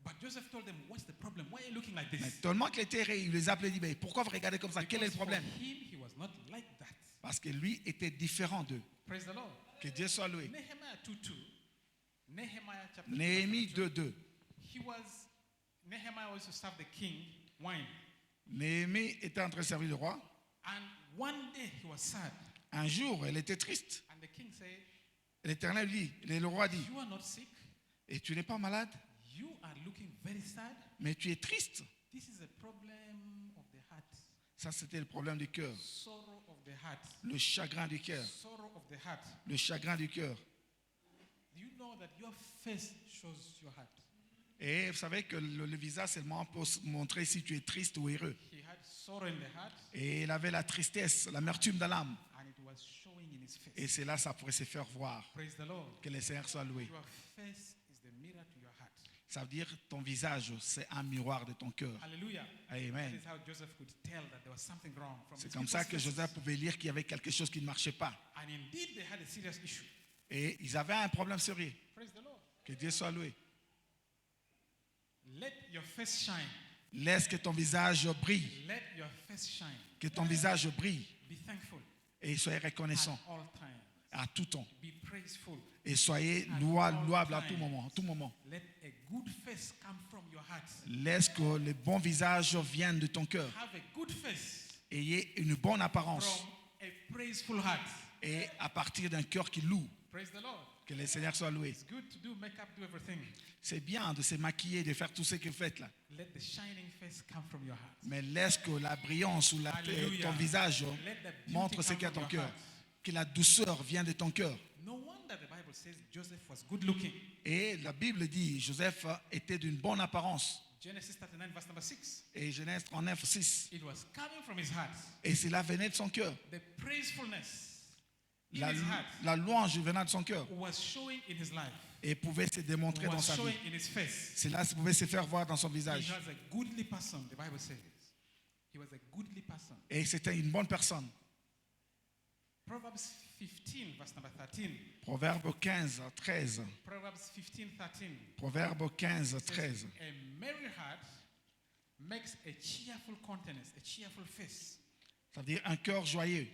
But Joseph told them, "What's the problem? Why are you looking like this?" Mais tellement qu'il était ré, il les appelait et dit, ben, pourquoi vous regardez comme ça? Quel est le Because for problème? him, he was not like that. Parce que lui était différent d'eux. Praise the Lord. Que Dieu soit loué. Nehemiah 2:2. Nehemiah chapter 2, Néhémie verse 2. 2:2. Nehemiah was to serve the king wine. Néhémie était en train de servir le roi. And one day he was sad. Un jour, elle était triste. And the king said, L'Éternel dit, le roi dit, "You are not sick. et tu n'es pas malade, You are looking very sad. mais tu es triste. This is a problem of the heart. Ça, c'était le problème du cœur. Sorrow of the heart. Le chagrin du cœur. Sorrow of the heart. Le chagrin du cœur. Do you know that your face shows your heart?" Et vous savez que le visage seulement peut montrer si tu es triste ou heureux. He had sorrow in the heart, Et il avait la tristesse, l'amertume de l'âme. and it was showing in his face. Et c'est là ça pourrait se faire voir. Praise the Lord. Que le Seigneur soit loué. Your face is the mirror to your heart. Ça veut dire ton visage, c'est un miroir de ton cœur. Hallelujah. That Amen. is how Joseph could tell that there was something wrong from C'est his comme ça que people's Joseph faces. pouvait lire qu'il y avait quelque chose qui ne marchait pas. And indeed, they had a serious issue. Et ils avaient un problème sérieux. Praise the Lord. Que Dieu soit loué. Let your face shine. Laisse que ton visage brille. Let your face shine. Que ton visage brille. Be thankful Et soyez at reconnaissant all times. à tout temps. Be praiseful. Et soyez louable à tout moment. Tout moment. Let a good face come from your heart. Laisse que le bon visage vienne de ton cœur. Have a good face Ayez une bonne apparence. from a praiseful heart. Et à partir d'un cœur qui loue. Praise the Lord. Que le Seigneur soit loué. It's good to do makeup, do everything. C'est bien de se maquiller, de faire tout ce que vous faites là. Let the shining face come from your heart. Mais laisse que la brillance ou Alléluia. ton visage Let the beauty montre ce come qu'il y a dans from ton your cœur. heart. Que la douceur vienne de ton cœur. No wonder the Bible says Joseph was good looking. Et la Bible dit, Joseph était d'une bonne apparence. Genesis 39, verse number 6. Et Genèse 39, 6. It was coming from his heart. Et cela venait de son cœur. The praisefulness in La, his heart la louange venait de son cœur. was showing in his life. Et pouvait se démontrer dans Was sa showing vie. in his face. Cela pouvait se faire voir dans son He visage. was a goodly person, the Bible says. He was a goodly person. Et c'était une bonne personne. Proverbs 15, verse number 13. Proverbe 15, 13. Proverbs 15, 13. Proverbe 15, Says, 13. a merry heart makes a cheerful countenance, a cheerful face. Ça veut dire un cœur joyeux.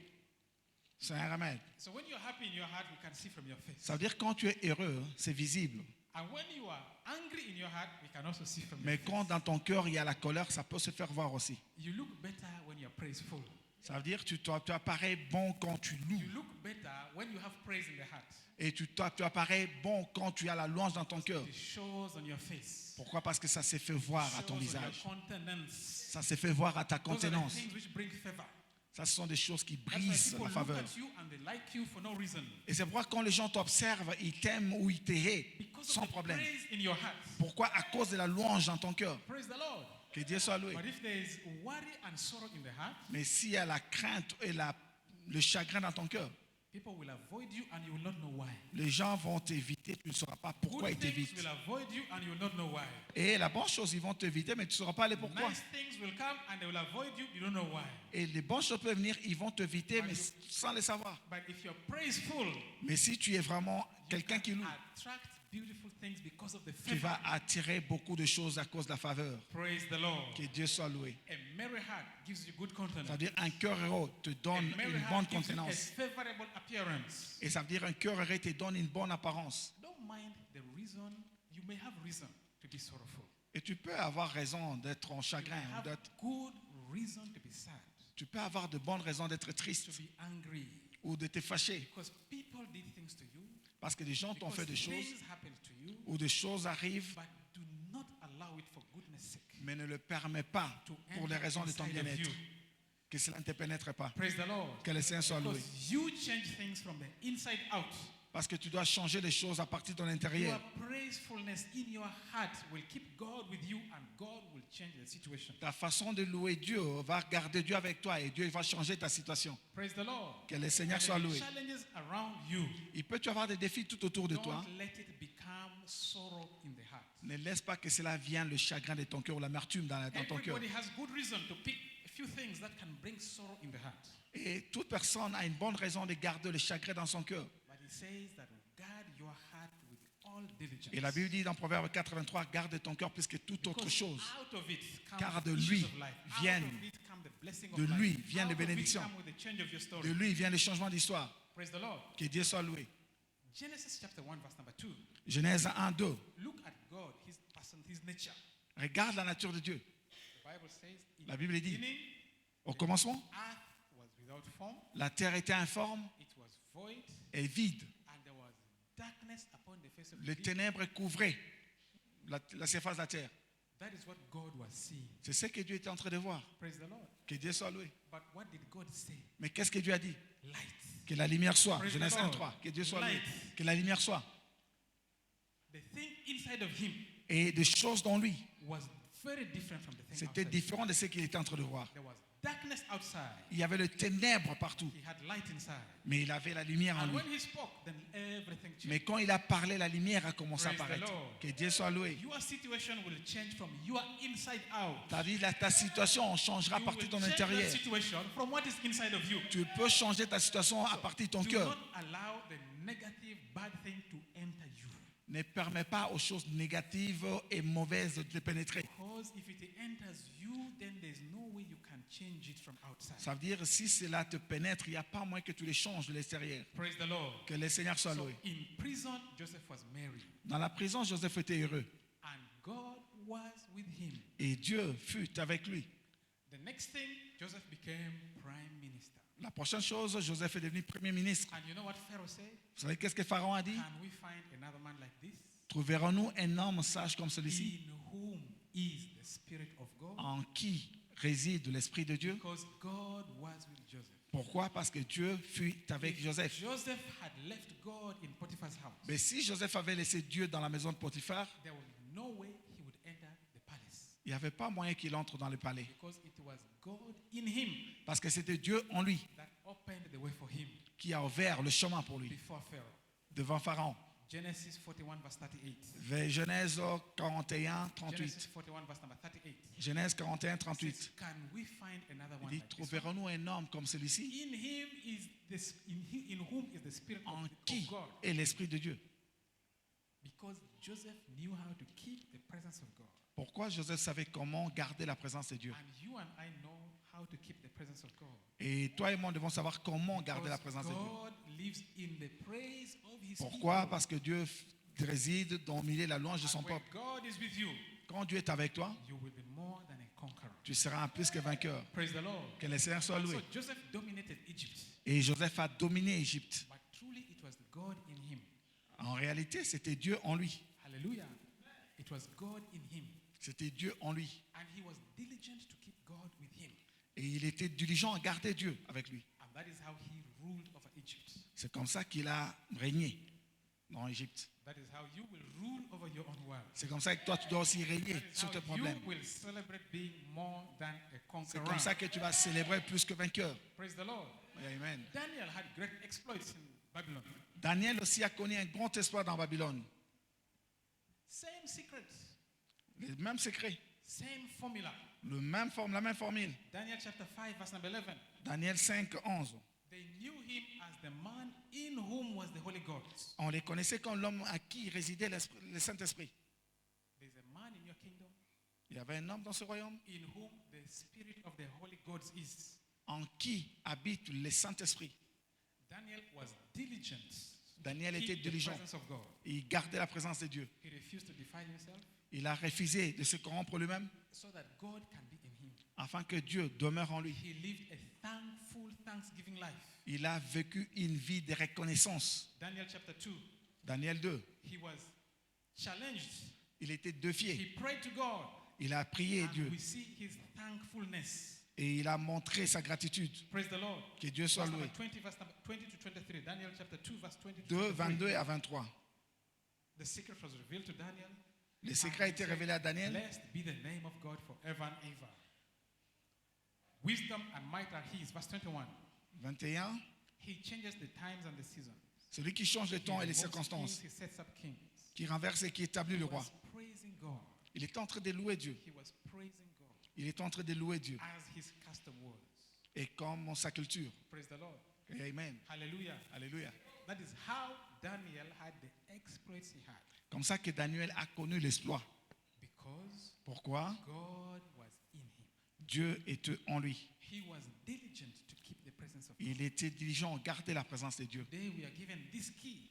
C'est un remède. So when you're happy in your heart, we can see from your face. Ça veut dire quand tu es heureux, c'est visible. And when you are angry in your heart, we can also see from Mais your quand face. dans ton cœur il y a la colère, ça peut se faire voir aussi. You look better when you're praiseful. Ça veut dire que tu apparais bon quand tu loues. You look better when you have praise in the heart. Et tu apparais bon quand tu as la louange dans ton cœur. It shows on your face. Pourquoi? Parce que ça s'est fait voir à Shows ton on your visage. countenance. Ça s'est fait voir à ta Those are the contenance. things which bring favor. Ça, ce sont des choses qui That's why brisent people la look faveur. at you and they like you for no reason. Et c'est pourquoi quand les gens t'observent, ils t'aiment ou ils te haïssent Because sans of the problème. praise in your heart. Pourquoi? À cause de la louange dans ton cœur. Praise the Lord. Que Dieu soit loué. But if there is worry and sorrow in the heart, Mais s'il y a la crainte et le chagrin dans ton cœur, people will avoid you and you will not know why. les gens vont t'éviter, tu ne sauras pas pourquoi ils Good things t'évitent. will avoid you and you will not know why. Et la bonne chose, ils vont t'éviter, mais tu ne sauras pas les pourquoi. Nice things will come and they will avoid you, you don't know why. Et les bonnes choses peuvent venir, ils vont t'éviter, mais sans le savoir. But if you're praiseful, Mais si tu es vraiment quelqu'un qui loue, attract beautiful things because of the tu favor. vas attirer beaucoup de choses à cause de la faveur. Praise the Lord. Que Dieu soit loué. A merry heart gives you good countenance. Ça veut dire un cœur heureux te A donne merry une heart bonne gives you a contenance. favorable appearance. Et ça veut dire un cœur heureux te donne une bonne apparence. Don't mind the reason, you may have reason to be sorrowful. Et tu peux avoir raison d'être en You chagrin. may have good reason to be sad, Tu peux avoir de bonnes raisons d'être to triste be angry. ou de te fâcher. Because people did things to you, Parce que des gens t'ont because fait des choses things happened to you, ou des choses arrivent, but do not allow it for goodness sake mais ne le permets pas to pour les enter raisons de ton inside of bien-être. you. Que cela ne te pénètre pas. Praise the Lord. Que le Seigneur soit loué. Because you change things from the inside out. Parce que tu dois changer les choses à partir de Your l'intérieur. praisefulness in your heart will keep God with you, and God will change the situation. Ta façon de louer Dieu va garder Dieu avec toi et Dieu va changer ta situation. Praise the Lord. Que le Seigneur And soit the loué. challenges around you, Il peut y avoir des défis tout autour de toi. don't let it become sorrow in the heart. Ne laisse pas que cela vienne le chagrin de ton cœur ou l'amertume dans ton cœur. Everybody has good reason to pick a few things that can bring sorrow in the heart. Et toute personne a une bonne raison de garder le chagrin dans son cœur. But it says that guard your heart with all diligence. Et la Bible dit dans Proverbe 83, garde ton cœur plus que toute autre Because chose. out of it comes Car de the issues lui of life. viennent- Out of it come the blessing of de life. lui viennent les Out of it bénédictions. come with the change of your story. De lui vient le changement d'histoire. Praise the Lord. Que Dieu soit loué. Genesis chapter 1 verse number 2. Genèse 1, 2. Look at God, his person, his nature. Regarde la nature de Dieu. The Bible says, in La Bible the dit, beginning, au commencement, earth was without form, la terre était informe it was void, et vide. and there was darkness upon the face of the Les deep. ténèbres couvraient la surface de la terre. That is what God was seeing. C'est ce que Dieu était en train de voir. Praise the Lord. Que Dieu soit loué. But what did God say? Mais qu'est-ce que Dieu a dit? Light. Que la lumière soit. Praise Genèse the 1, Lord. 3. Que Dieu soit loué. Light. Que la lumière soit. The thing inside of him Et des choses dans lui, was very different from the thing c'était outside. différent de ce qu'il était en train de voir. There was darkness outside. Il y avait le ténèbre partout, He had light inside. mais il avait la lumière en And lui. when he spoke, then everything changed. Mais quand il a parlé, la lumière a commencé à Praise the apparaître. Lord. Que Dieu soit loué. Your situation will change from your inside out. Ta vie, ta situation changera à You partir de ton will change intérieur. your situation from what is inside of you. Tu peux changer ta situation à partir de ton Do cœur. not allow the negative, bad thing to enter you. Ne permets pas aux choses négatives et mauvaises de te pénétrer. Because if it enters you, then there's no way you can change it from outside. Ça veut dire, si cela te pénètre, il n'y a pas moyen que tu les changes de l'extérieur. Praise the Lord. Que le Seigneur soit So loué. in prison, Joseph was married, Dans la prison, Joseph était heureux. and God was with him. Et Dieu fut avec lui. The next thing, Joseph became prime minister. La prochaine chose, Joseph est devenu premier ministre. And you know what Pharaoh said? Vous savez qu'est-ce que Pharaon a dit? Can we find another man like this? Trouverons-nous un homme sage comme celui-ci, In whom is the Spirit of God? en qui réside l'Esprit de Dieu? Because God was with Joseph. Pourquoi? Parce que Dieu fut avec If Joseph. Joseph had left God in Potiphar's house, Mais si Joseph avait laissé Dieu dans la maison de Potiphar, there was no way he would enter the palace. il n'y avait pas moyen qu'il entre dans le palais. Because it was God in him Parce que c'était Dieu en lui that opened the way for him qui a ouvert le chemin pour lui before Pharaoh. devant Pharaon. Genesis 41 verse 38. Vers Genèse 41, 38. Genesis 41 verse number 38. Genèse 41, It 38. says, can we find another Il one dit, like this one? trouverons-nous un homme comme celui-ci, In him is this in whom is the spirit en of qui God? est l'Esprit de Dieu? Because Joseph knew how to keep the presence of God. Pourquoi Joseph savait comment garder la présence de Dieu? And you and I know how to keep the presence of God. Et toi et moi devons savoir comment garder la Because présence de Dieu. God lives in the praise of his Pourquoi? people. Parce que Dieu réside dans le milieu de la louange de son And when peuple. God is with you, Quand Dieu est avec toi, you will be more than a conqueror. tu seras un plus que vainqueur. Praise the Lord. Que le Seigneur soit loué. So Joseph dominated Egypt, Et Joseph a dominé Égypte. but truly it was God in him. En réalité, c'était Dieu en lui. Hallelujah. It was God in him. C'était Dieu en lui. And he was diligent to keep God with him. Et il était diligent à garder Dieu avec lui. And that is how he ruled over Egypt. C'est comme ça qu'il a régné dans Égypte. That is how you will rule over your own world. C'est comme ça que toi, tu dois aussi régner That is sur how tes you problèmes. will celebrate being more than a C'est conqueror. comme ça que tu vas célébrer plus que vainqueur. Praise the Lord. Amen. Daniel had great exploits in Babylon. Daniel aussi a connu un grand espoir dans Babylone. Same secret, Les mêmes secrets, same formula. la même formule. Daniel chapter 5, verse number 11. Daniel 5, 11. They knew him as the man in whom was the Holy Ghost. On les connaissait comme l'homme à qui résidait le Saint-Esprit. There's a man in your kingdom Il y avait un homme dans ce royaume in whom the spirit of the Holy Ghost is. en qui habite le Saint-Esprit. Daniel was diligent Daniel keep était the diligent. presence of God. Il gardait la présence de Dieu. He refused to defile himself Il a refusé de se corrompre lui-même so that God can be in him. afin que Dieu demeure en lui. He lived a thankful, thanksgiving life. Il a vécu une vie de reconnaissance. Daniel chapter 2, Daniel 2, he was challenged. il était He défié. prayed to God. Il a prié And Dieu we see his thankfulness. et il a montré sa gratitude. Praise the Lord. Que Dieu soit Verse number loué. 20, verse number 20 to 23. Daniel chapter 2, verse 20 to 2, 22 23. à 23. The secret was revealed to Daniel. Le secret a été révélé à Daniel. Blessed be the name of God forever and ever. Wisdom and might are his. Verse 21. 21. He changes the times and the seasons. Celui qui change les temps et les He removes circonstances, kings, he sets up kings. qui renverse et qui établit He le roi. was praising God. Il est en train de louer Dieu. He was praising God Il est en train de louer Dieu. as his custom was. Et comme sa culture. Praise the Lord. Et Amen. Hallelujah. Alléluia. That is how Daniel had the exploits he had. Comme ça que Daniel a connu l'exploit. Because Pourquoi? God was in him. Dieu était en lui. He was diligent to keep the presence of God. Il était diligent à garder la présence de Dieu. Today we are given this key.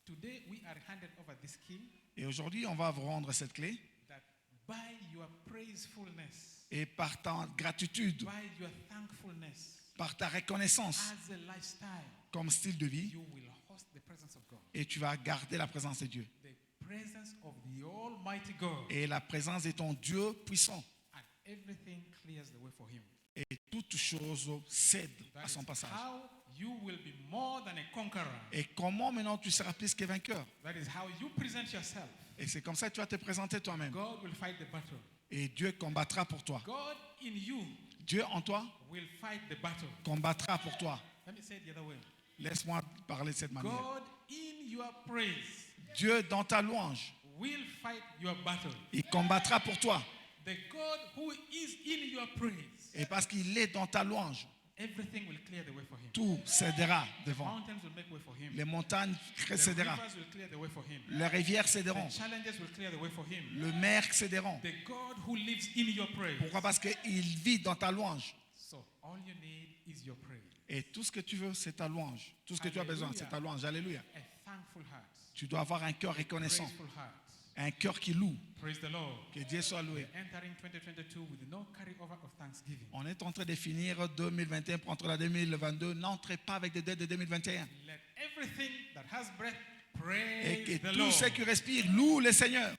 Today we are handed over this key Et aujourd'hui, on va vous rendre cette clé. that by your praisefulness, Et par ta gratitude, by your thankfulness, par ta reconnaissance as a lifestyle, comme style de vie, you will host the presence of God. et tu vas garder la présence de Dieu. The presence of the Almighty God. Et la présence de ton Dieu puissant. And everything clears the way for him. Et toute chose cède That à son is passage. how you will be more than a conqueror. Et comment maintenant tu seras plus que vainqueur? That is how you present yourself. Et c'est comme ça que tu vas te présenter toi-même. God will fight the battle. Et Dieu combattra pour toi. God in you Dieu en toi will fight the battle. combattra pour toi. Let me say it the other way. Laisse-moi parler de cette manière. God in your praise Dieu dans ta louange, will fight your battle. il combattra pour toi. The God who is in your praise, Et parce qu'il est dans ta louange, everything will clear the way for him. tout cédera devant. Mountains will make way for him. Les montagnes The céderont. rivers will clear the way for him. Les rivières céderont. The challenges will clear the way for him. Le mer céderont. The God who lives in your praise. Pourquoi? Parce qu'il vit dans ta louange. So all you need is your praise. Et tout ce que tu veux, c'est ta louange. Tout ce que tu as besoin, c'est ta louange. Alléluia. A thankful heart. Tu dois avoir un cœur reconnaissant. Praiseful heart. Un cœur qui loue. Praise the Lord. Que Dieu soit loué. We're entering 2022 with no carryover of thanksgiving. On est en train de finir 2021 pour entrer en 2022. N'entrez pas avec des dettes de 2021. Let everything that has breath Et praise que the tout Lord. ce qui respire loue le Seigneur.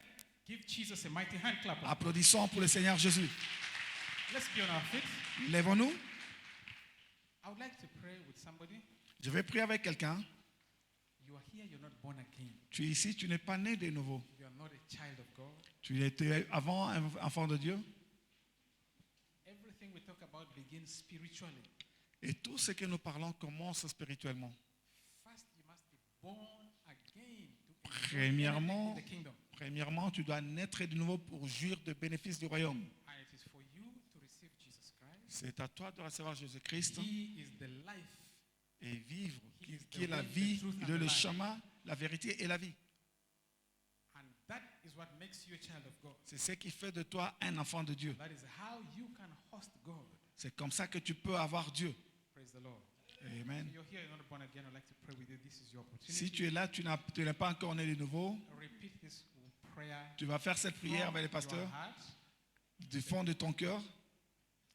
Give Jesus a mighty hand clap. Applaudissons pour le Seigneur Jésus. Let's be on our feet. Lèvons-nous. I would like to pray with somebody. Je vais prier avec quelqu'un. You are here, you're not born again. Tu es ici, tu n'es pas né de nouveau. You are not a child of God. Tu étais avant un enfant de Dieu. Everything we talk about begins spiritually. Et tout ce que nous parlons commence spirituellement. First, you must be born again to Premièrement, enjoy everything in the kingdom. Premièrement, tu dois naître de nouveau pour jouir des bénéfices du royaume. And it is for you to receive Jesus Christ. C'est à toi de recevoir Jésus-Christ He is the life. et vivre, He is qui est the la way, vie, the truth, il and est the le life. chemin, la vérité et la vie. And that is what makes you a child of God. C'est ce qui fait de toi un enfant de Dieu. That is how you can host God. C'est comme ça que tu peux avoir Dieu. Praise the Lord. Amen. If you're here, you're not born again, I'd like to pray with you. This is your opportunity. Si tu es là, tu n'es pas encore né de nouveau, Repeat this prayer tu vas faire cette prière from avec les pasteurs your heart. du fond de ton cœur.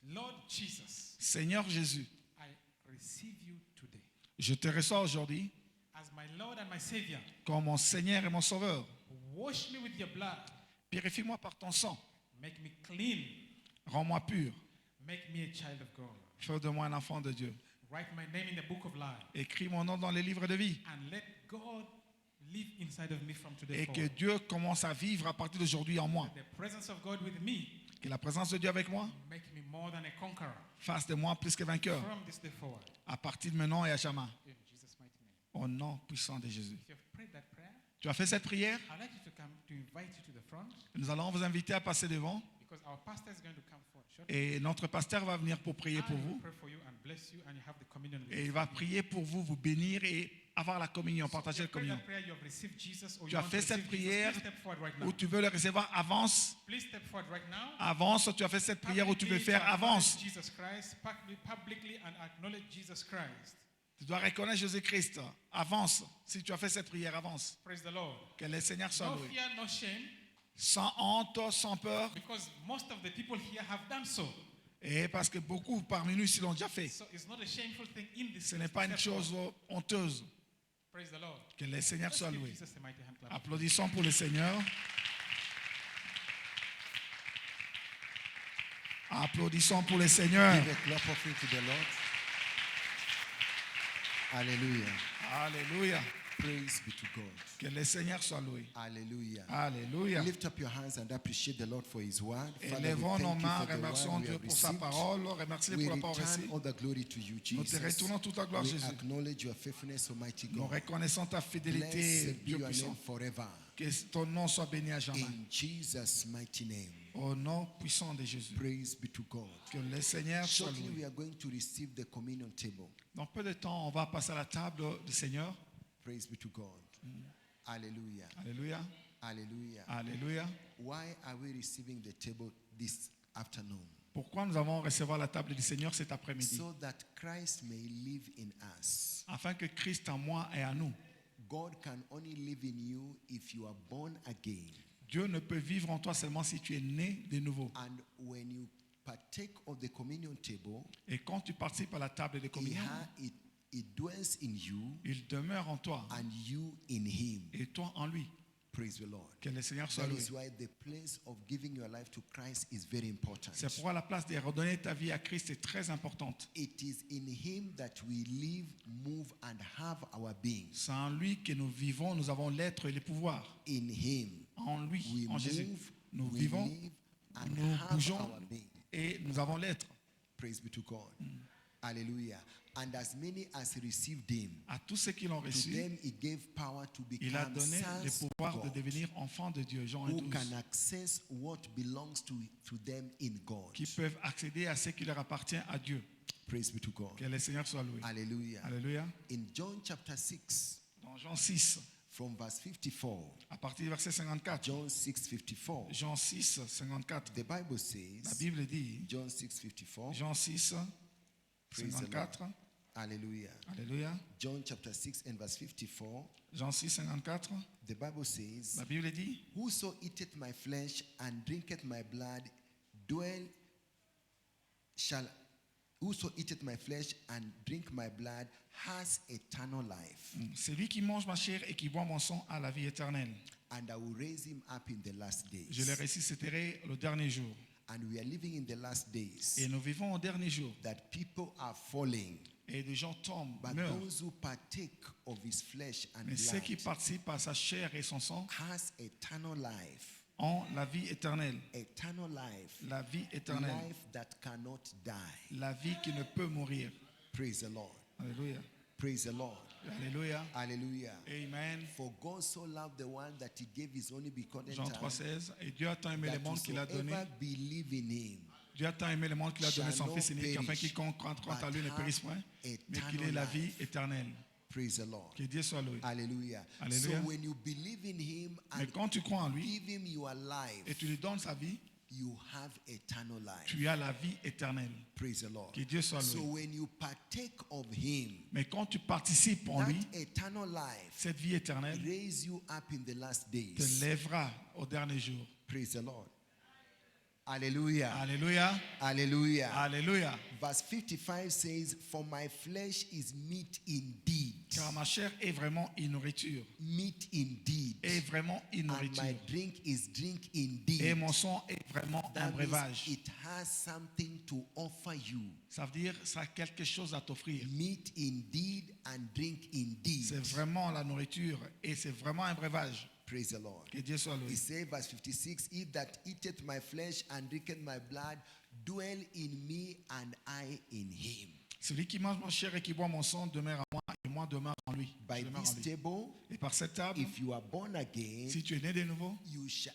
Lord Jesus, Seigneur Jésus, I receive you today je te reçois aujourd'hui as my Lord and my Savior. comme mon Seigneur et mon Sauveur. Wash me with your blood. Purifie-moi par ton sang. Make me clean. Rends-moi pur. Make me a child of God. Fais de moi un enfant de Dieu. Write my name in the book of life. Écris mon nom dans les livres de vie. And let God live inside of me from today Et que forward. Dieu commence à vivre à partir d'aujourd'hui en moi. The presence of God with me Que la présence de Dieu avec moi make me more than a conqueror fasse de moi plus que vainqueur. from this day forward. À partir de maintenant et à jamais. In Jesus' mighty name. Au nom puissant de Jésus. If you've prayed that prayer, Tu as fait cette prière? I'd like you to come to invite you to the front Nous allons vous inviter à passer devant. because our pastor is going to come forward shortly. Et notre pasteur va venir pour prier pour I will vous. pray for you and bless you and you have the communion with Et il us. va prier pour vous, vous bénir et avoir la communion, So partager la if you prayed communion. that prayer, you have received Jesus or Tu you as want fait to cette receive Jesus, prière please step forward right now. où tu veux le recevoir, avance. Please step forward right now. Avance, tu as fait cette prière où tu veux Publicly faire, to acknowledge avance. Jesus Christ, publicly and acknowledge Jesus Christ. Tu dois reconnaître Jésus-Christ. Avance. Si tu as fait cette prière, avance. Praise the Lord. Que le Seigneur soit No loué. fear, no shame, Sans honte, sans peur. because most of the people here have done so. Et parce que beaucoup parmi nous ici l'ont déjà fait. So it's not a shameful thing in this. Ce n'est pas une chose honteuse. Praise the Lord. Que le Seigneur Let's soit give loué. Jesus a mighty hand clap. Applaudissons pour le Seigneur. Applaudissons pour le Seigneur. Give a clap offering to the Lord. Hallelujah. Alléluia. Praise be to God. Que le Seigneur soit loué. Hallelujah. Alléluia. Lift up your hands and appreciate the Lord for His word. Father, we Élevons nos thank you mains, for the remercions word we Dieu have pour sa received. parole, remercions We pour la parole return reçue. all the glory to you, Nous te Jesus. retournons toute la gloire, We Jésus. acknowledge your faithfulness, Almighty Nous God. reconnaissons ta fidélité, Blessed be Dieu your puissant. name forever. Que ton nom soit béni à jamais. In Jesus' mighty name. Au nom puissant de Jésus. Praise be to God. Que le Seigneur soit Shortly, we loué. are going to receive the communion table. Dans peu de temps, on va passer à la table du Seigneur. Praise be to God. Hallelujah. Alléluia. Hallelujah. Alléluia. Why are we receiving the table this afternoon? Pourquoi nous avons recevoir la table du Seigneur cet après-midi? So that Christ may live in us. Afin que Christ en moi et à nous. God can only live in you if you are born again. Dieu ne peut vivre en toi seulement si tu es né de nouveau. And when you partake of the communion table, Et quand tu participes à la table de communion, it dwells in you il demeure en toi and you in Him. et toi en lui. Praise the Lord. Que le Seigneur soit That loué. is why the place of giving your life to Christ is very important. C'est pourquoi la place de redonner ta vie à Christ est très importante. It is in Him that we live, move, and have our being. C'est en lui que nous vivons, nous avons l'être et le pouvoir. In Him, En lui, we en Jésus. move, Nous we vivons, live, and nous have bougeons our being. et nous avons l'être. Praise be to God. Hallelujah. And as many as received Him, À tous ceux qui l'ont to reçu, them He gave power to il a become donné le sons pouvoir of de God, devenir enfants de Dieu, Jean who 1:12, can access what belongs to them in God. qui peuvent accéder à ce qui leur appartient à Dieu. Praise be to God. Que le Seigneur soit loué. Hallelujah. Alléluia. In John chapter 6, Dans Jean 6, from verse 54, à partir du verset 54, John 6, 54, Jean 6, 54, the Bible la says, Bible dit, John 6, 54, Jean 6, praise the 54, Lord. Hallelujah. Alléluia. John chapter 6 and verse 54, Jean 6, 54, the Bible says, la Bible dit, whoso eateth my flesh and drinketh my blood whoso eateth my flesh and drink my blood has eternal life, celui qui mange ma chair et qui boit mon sang a la vie éternelle. and I will raise him up in the last Je le days. ressusciterai le dernier jour. And we are living in the last days Et nous vivons au dernier jour. that people are falling, Et des gens tombent, but meurent. those who partake of his flesh and Mais ceux qui blood participent à sa chair et son sang has eternal life, ont la vie éternelle. eternal life, La vie éternelle. life that cannot die. La vie qui ne peut mourir. Praise the Lord. Alléluia. Praise the Lord. Alléluia. Hallelujah. Amen. For God so loved the world that he gave his only begotten Jean Son, 3,16. Et Dieu a tant aimé le that monde qu'il a donné. whosoever believe in him Dieu a tant aimé le monde qu'il a donné shall son not Fils unique, afin perish, quiconque croit à lui ne but périsse point, have mais qu'il ait eternal la vie life. éternelle. Praise the Lord. Que Dieu soit loué. Hallelujah. Hallelujah. So when you believe in him Mais and quand tu crois en lui give him your et life, tu lui donnes sa vie, you have eternal life. tu as la vie éternelle. Praise the Lord. Que Dieu soit So loué. when you partake of him, Mais quand tu participes en that lui, eternal life cette vie éternelle raise you up in the last te days. lèvera au dernier jour. Praise the Lord. Hallelujah. Alléluia. Hallelujah. Alléluia. Verse 55 says, for my flesh is meat indeed. Car ma chair est vraiment une nourriture. Meat indeed. Est vraiment une And my nourriture. drink is drink Et indeed. mon sang est vraiment un That means breuvage. it has something to offer you. Ça veut dire ça a quelque chose à t'offrir. Meat indeed and drink indeed. C'est vraiment la nourriture et c'est vraiment un breuvage. Praise the Lord. Que Dieu soit loué. He says, verse 56, he that eateth my flesh and drinketh my blood dwell in me and I in him. Celui qui mange ma chair et qui boit mon sang demeure à moi et moi demeure en lui. By Je demeure this en lui. table, Et par cette table, if you are born again, si tu es né de nouveau,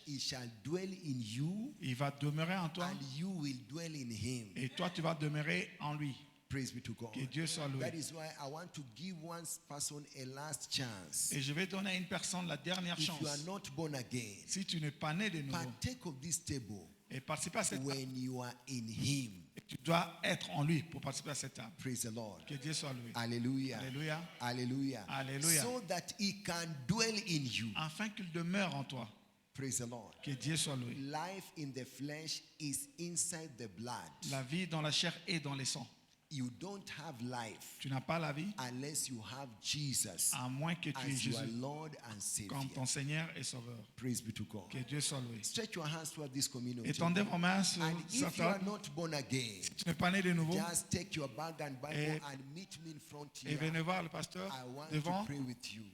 he shall dwell in you il va demeurer en toi and you will dwell in him. et toi tu vas demeurer en lui. Praise be to God. Que Dieu soit That loué. is why I want to give one person a last chance. Et je vais donner à une personne la dernière If you are chance. not born again, Si tu n'es pas né de nouveau, partake of this table Et participer à cette table. when you are in Him. Et tu dois être en lui pour participer à cette table. Praise the Lord. Que Dieu soit loué. Hallelujah. Alléluia. Hallelujah. Hallelujah. So that He can dwell in you. Afin qu'il demeure en toi. Praise the Lord. Que Dieu soit loué. Life in the flesh is inside the blood. La vie dans la chair et dans les sangs. You don't have life Tu n'as pas la vie unless you have Jesus à moins que tu aies as your Jésus Lord and comme Savior. ton Seigneur et Sauveur. Praise be to God. Que Dieu soit loué. Stretch your hands toward this community. Étendez vos mains sur And cette if you are table. not born again, Si tu n'es pas né de nouveau, just take your bag and Bible Et- and meet me in front et here. venez voir le pasteur I want devant to pray with you.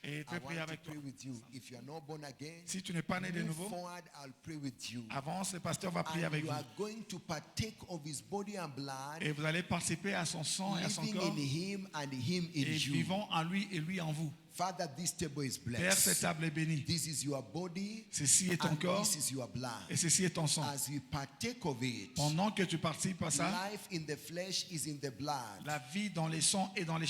et I peut prier want to avec toi. pray with you. If you are not born again, Si tu n'es pas né de move nouveau, forward, I'll pray with you. avance, le pasteur va prier And avec you vous. are going to partake of his body and blood, Et vous allez participer à son sang et à son living corps in him and him in et you. vivons en lui et lui en vous. Father, this table is Père, cette blessed. table est bénie. This is your body Ceci est ton and corps this is your blood. et ceci est ton sang. As we partake of it, Pendant que tu participes à ça, life in the flesh is in the blood. la vie dans les sangs et dans les,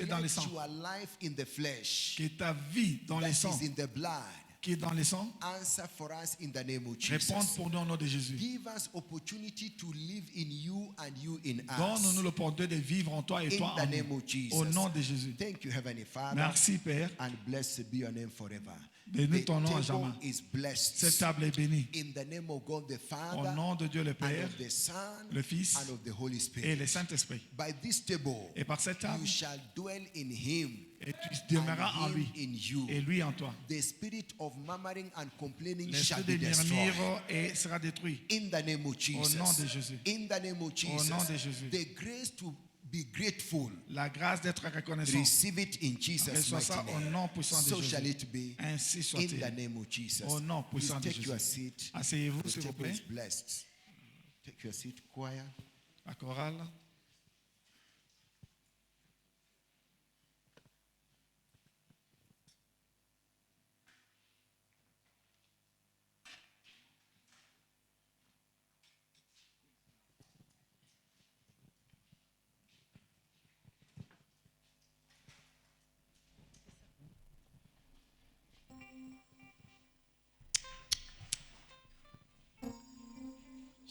et dans les Let sangs. your life in the flesh Que ta vie dans les that sangs, is in the blood qui est dans les sangs, answer for us in the name of réponde Jesus. pour nous au nom de Jésus. Give us opportunity to live in you and you in Donne-nous us. l'opportunité de vivre en toi et In toi the en name nous. of Jesus. Au nom de Jésus. Thank you, Heavenly Father. Merci Père. And blessed be your name forever. Bénis The ton nom à table jamais. is blessed. Cette table est bénie. In the name of God the Au Father nom de Dieu le and Père, of the Son le Fils and of the Holy et Spirit. le Saint-Esprit. By this table, Et par cette table, you shall dwell in Him et tu demeureras en and lui Him in you. et lui en toi. The spirit of murmuring and complaining L'esprit shall de be destroyed. murmure et sera détruit. In the name of Jesus. nom de Jésus. In the name of Jesus. nom de Jésus. The grace to be grateful. La grâce d'être reconnaissant. Receive it in Jesus' Reçois ça mighty au name. nom puissant de So Jésus. shall it be. Ainsi In soit-il. the name of Jesus. Au nom Please puissant de take your Jésus. seat. Asseyez-vous, The s'il vous table plaît. is blessed. Take your seat, choir. La chorale.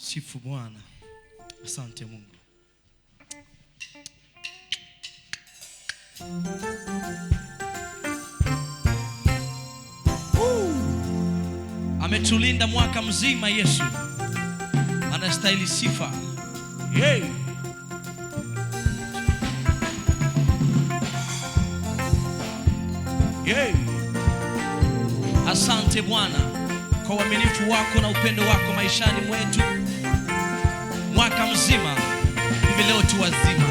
Sifu Bwana. Asante Mungu. Ametulinda mwaka mzima Yesu. Anastahili sifa. Hey. Hey. Asante Bwana kwa uaminifu wako na upendo wako maishani mwetu. Mwaka mzima hivi leo tu wazima.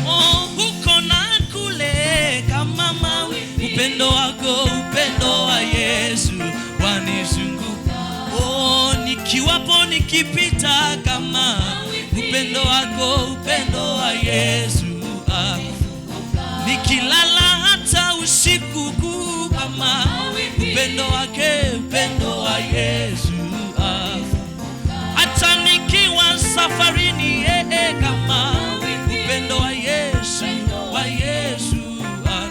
Oh, huko na kule kama mawi, upendo wako, upendo wa Yesu wanizunguka. Oh, nikiwapo nikipita kama upendo wako, upendo wa Yesu nikilala hata usiku kuu kama upendo wake, upendo wa Yesu hata nikiwa safarini kama upendo wa Yesu anizunguka.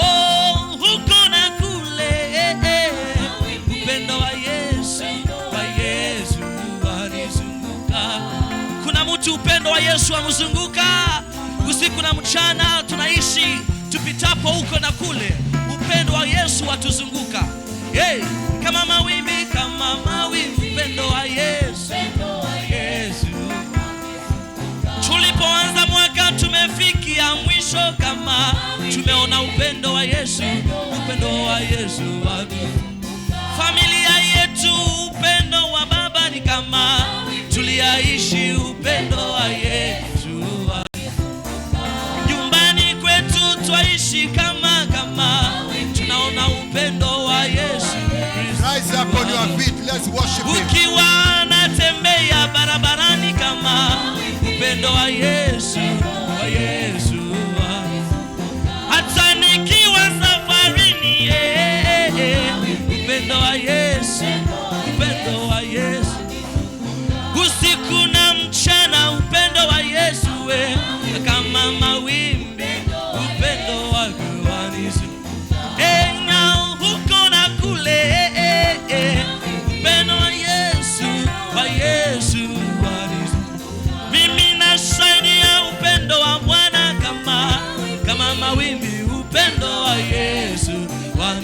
Oh, huko na kule upendo wa Yesu anizunguka. Kuna mtu upendo wa Yesu amzunguka usiku na mchana, tunaishi tupitapo huko na kule, upendo wa Yesu watuzunguka. Hey, kama mawimbi, upendo wa Yesu. Tulipoanza mwaka tumefikia mwisho kama tumeona upendo wa Yesu, upendo wa Yesu. Familia yetu, upendo wa Baba ni kama tuliaishi upendo wa Yesu. Nyumbani kwetu twaishi kama tunaona upendo wa Yesu. Rise up on your feet. Let's worship Him. Ukiwa natembea barabarani kama upendo wa Yesu. Hata nikiwa safarini upendo wa Yesu. Usiku na mchana upendo wa Yesu kama mawimbi, upendo wake wanizunguka. Now huko na kule upendo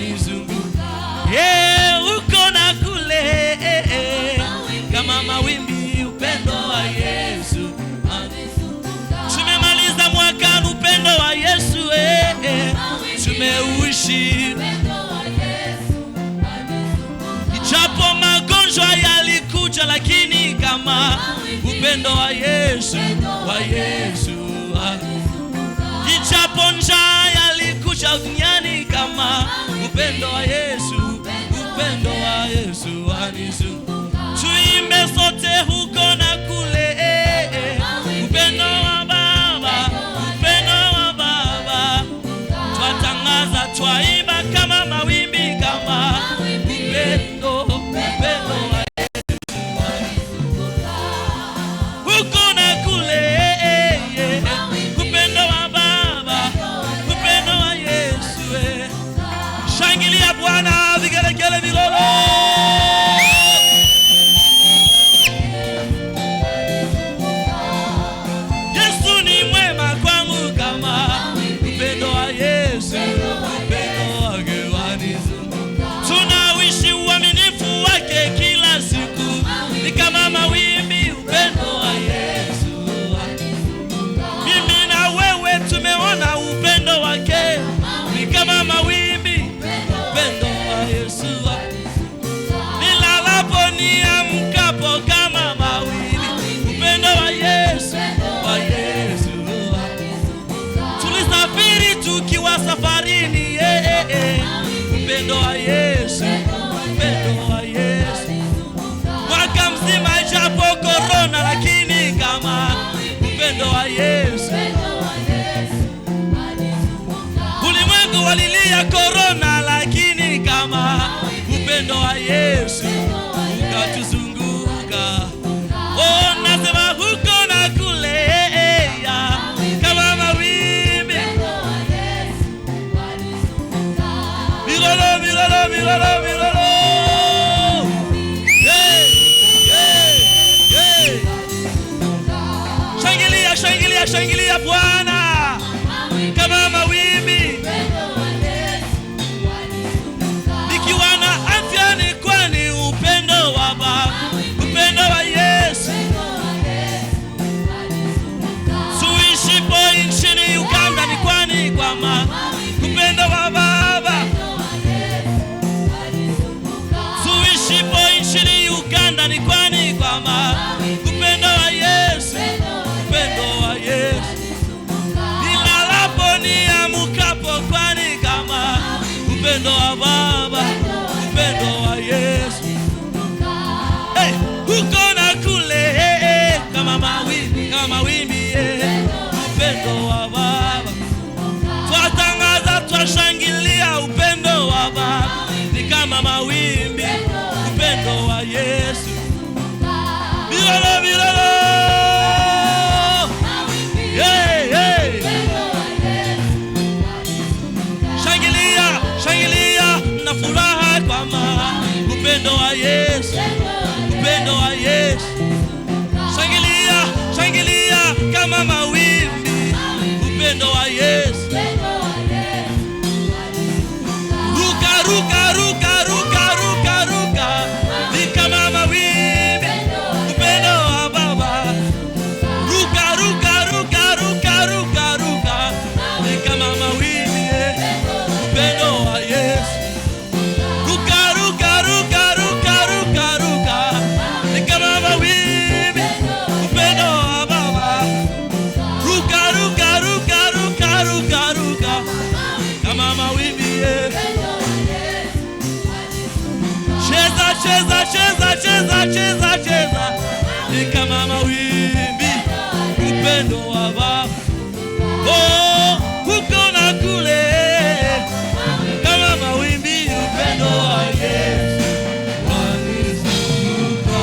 wanizunguka. Uko na kule, kama mawimbi, upendo wa Yesu. Tumemaliza mwaka, upendo wa Yesu, tumeuishi. Ijapo magonjwa yalikuja, lakini kama upendo wa Yesu, ijapo njaa yalikuja duniani, kama upendo wa Yesu wanizunguka. Tuimbe sote huko na kule, upendo wa Baba, twatangaza, twaimba kama mawimbi, kama upendo wa Yesu huko na kule, upendo wa Baba, upendo wa Yesu. Shangilia Bwana, vigelegele vilolo. Yesu ni mwema kwangu, kama upendo wa Yesu, upendo wake wanizunguka. Tunawishi uaminifu wake kila siku, ni kama mawimbi, upendo wa Yesu. Mimi na wewe tumeona upendo wake, ni kama mawimbi, upendo wa Yesu. Nilalapo niamkapo, kama mawimbi, upendo wa Yesu. Tulisafiri tukiwa safarini, upendo wa Yesu, mwaka mzima ijapo korona, lakini kama upendo wa Yesu. Ulimwengu walilia korona, lakini kama upendo wa Yesu ukatuzunguka. Nasema huko na kule, kama mawimbi, milolo. Shangilia Bwana, kama mawimbi. Nikiwa na afya ni kwani upendo wa Baba, upendo wa Yesu. Suishipo nchini Uganda ni kwani kwama upendo wa Baba. Suishipo nchini Uganda ni kwani kwama upendo wa Yesu, upendo wa Yesu. Nilalapo niamkapo, kwani kama upendo wa Baba, upendo wa Yesu. Huko na kule, kama mawimbi, upendo wa Baba. Twatangaza, twashangilia, upendo wa Baba, ni kama mawimbi, upendo wa Yesu. Milolo. Shangilia na furaha, kama upendo wa Yesu, upendo wa Yesu. Shangilia kama mawimbi, upendo wa Yesu. Ruka, ni kama mawimbi, upendo wa Baba. Ruka, ni kama mawimbi, upendo wa Yesu. Ruka, ni kama mawimbi, upendo wa Baba. Ruka, kama mawimbi. Cheza, ni kama mawimbi, upendo wa Baba. Huko na kule, kama mawimbi, upendo wa Yesu wanizunguka.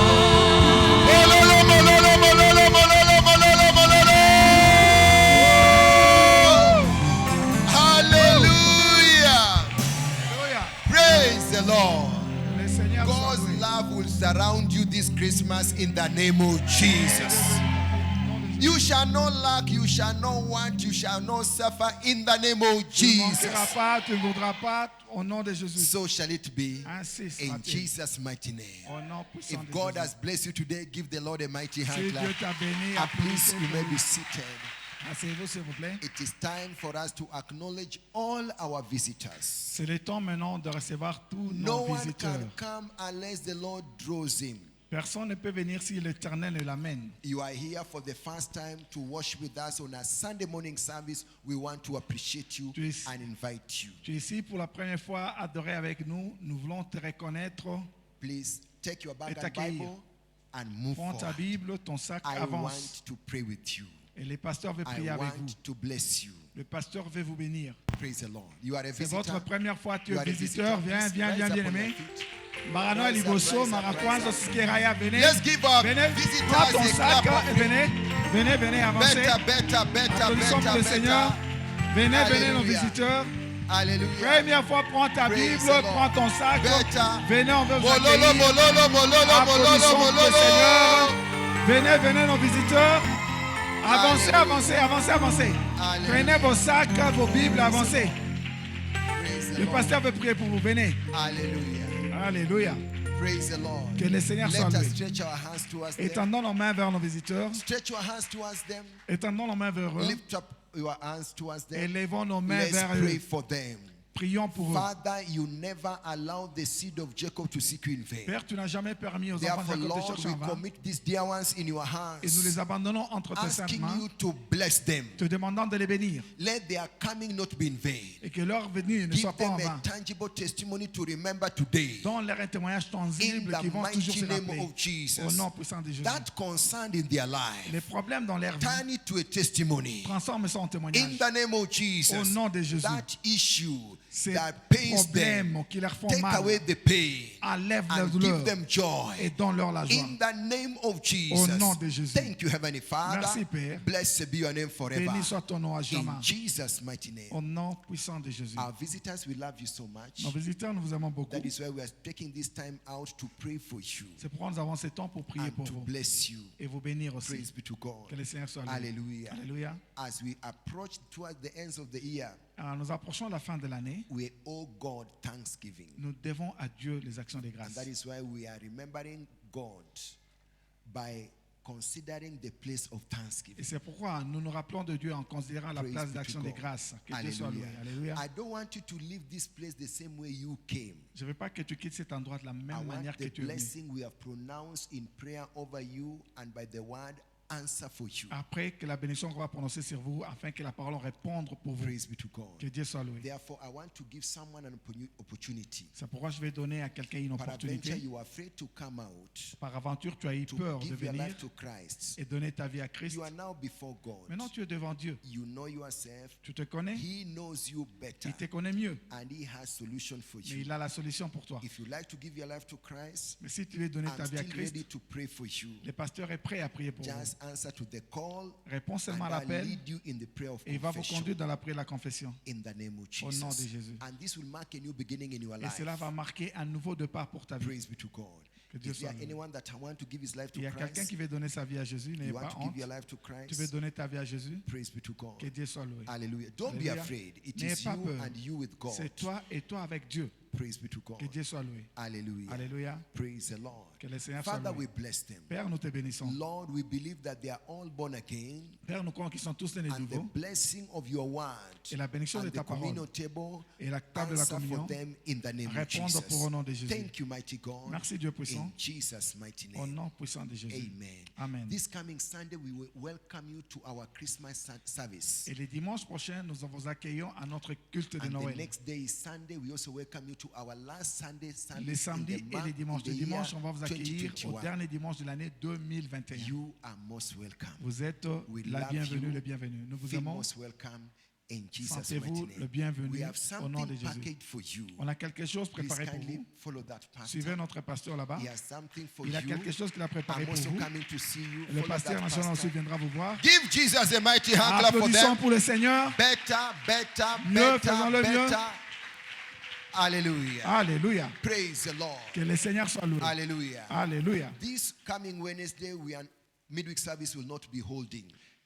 Hallelujah. Praise the Lord. Le Seigneur God's soit loué. love will surround you this Christmas in the name of Jesus. You shall not lack, you shall not want, you shall not suffer in the name of Tu ne manqueras Jesus. pas, tu ne voudras pas, au nom de Jésus. So shall it be Ainsi in sera-t-il. Jesus' mighty name. Au nom puissant If de God Jésus. has blessed you today, give the Lord a mighty Si hand Dieu clap. t'a béni, And please, applaudissez you may pour be lui. seated. Asseyez-vous, s'il vous plaît. It is time for us to acknowledge all our visitors. C'est le temps maintenant de recevoir tous No nos one visiteurs. can come unless the Lord draws him. Personne ne peut venir si l'Éternel ne l'amène. You are here for the first time to worship with us on a Sunday morning service. We want to appreciate you Tu es- and invite you. Tu es ici pour la première fois, adorer avec nous. Nous voulons te reconnaître. Please take your Et bag and t'accueillir. Bible and move Prends ta forward. Bible, ton sac, I avance. want to pray with you. Et le pasteur veut I prier avec vous. want to bless you. Le pasteur veut vous bénir. Praise the Lord. You are a C'est visitor. votre première fois, tu You es are a visiteur. visitor. Viens, Please viens, rise viens, up bien on aimé. your feet. Marano Rise up, Liboso, rise up, Marakwanzo, rise up. Sikeraya, venez. Let's give our Venez, visitors prends ton a sac clap et of venez. Venez, venez, avancez. Better, better, better, Applaudissons pour le better, Seigneur. better. Venez, venez, nos Alléluia. visiteurs. Hallelujah. Première fois, prends ta Praise Bible, the Lord. prends ton sac. Better. Venez, on veut vous Mololo, accueillir. mololo, mololo, Applaudissons mololo, pour le Seigneur. mololo. Venez, venez, nos visiteurs. Avancez, Alléluia. avancez, avancez, avancez. Alléluia. Prenez vos sacs, vos Bibles, avancez. Praise the Le Lord. pasteur veut prier pour vous. Venez. Hallelujah. Alléluia. Praise the Lord. Que le Seigneur soit Let us loué. stretch our hands towards them. Étendons nos mains vers nos visiteurs. Stretch your hands towards them. Étendons nos mains vers eux. Lift up your hands towards them. Élevons nos mains Let's vers pray eux. for them. Prions pour eux. Father, you never allowed the seed of Jacob to seek you in vain. Père, tu n'as jamais permis aux enfants Therefore, de Jacob de Lord, chercher we en vain. commit these dear ones in your Et nous les hands, abandonnons entre tes saintes asking mains, you to bless them. te demandant de les bénir. Let their coming not be in vain. Et que leur venue ne Give soit pas en them a vain. tangible testimony to remember today. Donne-leur un témoignage In tangible qui the vont toujours mighty se name rappeler. of Jesus. Au nom puissant de Jésus. That concern in their life, Les problèmes dans leur vie, turn it to a testimony. transforme ça en In témoignage. the name of Jesus, Au nom de Jésus. that issue Ces that pains problèmes them, qui leur font take mal, away the pain enlève la and douleur give them joy. et donne-leur la joie. In the name of Au Jesus. nom de Jésus. Thank you, Heavenly Father. Merci, Père. Blessed be your name forever. Béni soit ton nom à In jamais. Jesus' mighty Au name. nom puissant de Jésus. Our visitors, we love you so much. Nos visiteurs, nous vous aimons beaucoup. That is why we are taking this time out to pray for you C'est pourquoi nous avons ce temps pour prier and pour to vous bless you. et vous bénir aussi. Praise be to God. Que le Seigneur soit loué. Hallelujah. Alléluia. As we approach towards the ends of the year, Alors, nous approchons la fin de l'année. we owe God thanksgiving. Nous devons à Dieu les actions de And grâce. that is why we are remembering God by considering the place of Et thanksgiving. c'est pourquoi nous nous rappelons de Dieu en considérant la Praise place be to d'action de God. grâce. Que Dieu soit loué. Hallelujah. Alléluia. I don't want you to leave this place the same way you came. Je ne veux pas que tu quittes cet endroit de la I même want manière que the tu es venu. blessing we have pronounced in prayer over you and by the word answer for you. Après que la bénédiction qu'on va prononcer sur vous, afin que la parole réponde pour vous. Praise be to God. Que Dieu soit loué. Therefore, I want to give someone an opportunity. C'est pourquoi je vais donner à quelqu'un une Peradventure, opportunité. you are afraid to come out Par aventure, tu as eu to peur de give your venir life to Christ. et donner ta vie à Christ. You are now before God. Maintenant, tu es devant Dieu. You know yourself. Tu te connais. He knows you better. Il te connaît mieux. And He has solution for Mais you. il a la solution pour toi. If you like to give your life to Christ, Mais si tu veux donner ta I'm vie à still ready Christ, to pray for you. le pasteur est prêt à prier pour vous. Just answer to the call Réponds and seulement à I'll l'appel lead you in the prayer of et il va vous confession conduire dans la prière de la confession. in the name of Au nom de Jesus. Jésus. And this will mark a new beginning in your Et life. cela va marquer un nouveau départ pour ta vie. Praise be to God. Que Dieu Is there soit loué. anyone that want to give his life to Il y a quelqu'un Christ? qui veut donner sa vie à Jésus, n'ayez You want pas to give honte. your life to Tu veux Christ? donner ta vie à Jésus, Praise be to God. que Dieu soit loué. Hallelujah. Don't be Alléluia. afraid. It N'ayez is pas you peur. and you with God. C'est toi et toi avec Dieu. Praise be to God. Que Dieu soit loué. Hallelujah. Alléluia. Praise the Lord. Que le Seigneur soit Father, loué. we bless them. Père, nous te bénissons. Lord, we believe that they are all born again, Père, nous croyons qu'ils sont tous nés de and the nouveau. blessing of your word Et la bénédiction de and the ta parole communion table et la table de la answer communion for them in the name of répondent pour au Jesus. nom de Jésus. Thank you, mighty God. Merci Dieu puissant. In Jesus' mighty Au name. nom puissant de Jésus. Amen. Amen. This coming Sunday, we will welcome you to our Christmas service. Et les dimanches prochains, nous vous accueillons à notre culte de And the Noël. next day is Sunday. We also welcome you to our last Sunday Les service in samedis the et month, les dimanches. in the Le year dimanche, on va vous accueillir au 2021. dernier dimanche de l'année 2021. You are most welcome. Vous êtes We la love bienvenue, you. le bienvenu. Nous vous Feel aimons. most welcome in Jesus' Sentez-vous mighty le name. bienvenu We have au nom de something Jésus. packaged for you. On a quelque chose Please préparé pour kindly vous. follow that Suivez pastor. notre pasteur là-bas. He has something for Il a you. quelque chose qu'il a préparé I'm pour also vous. coming to see you. Le Follow pasteur that national aussi pastor. viendra vous voir. Give Jesus a mighty hand clap for Applaudissons them. pour le Seigneur. Better, better, Mieux, better, faisons-le mieux. better. Hallelujah. Alléluia. Praise the Lord. Que le Seigneur soit loué. Hallelujah. Alléluia. This coming Wednesday, midweek service will not be holding.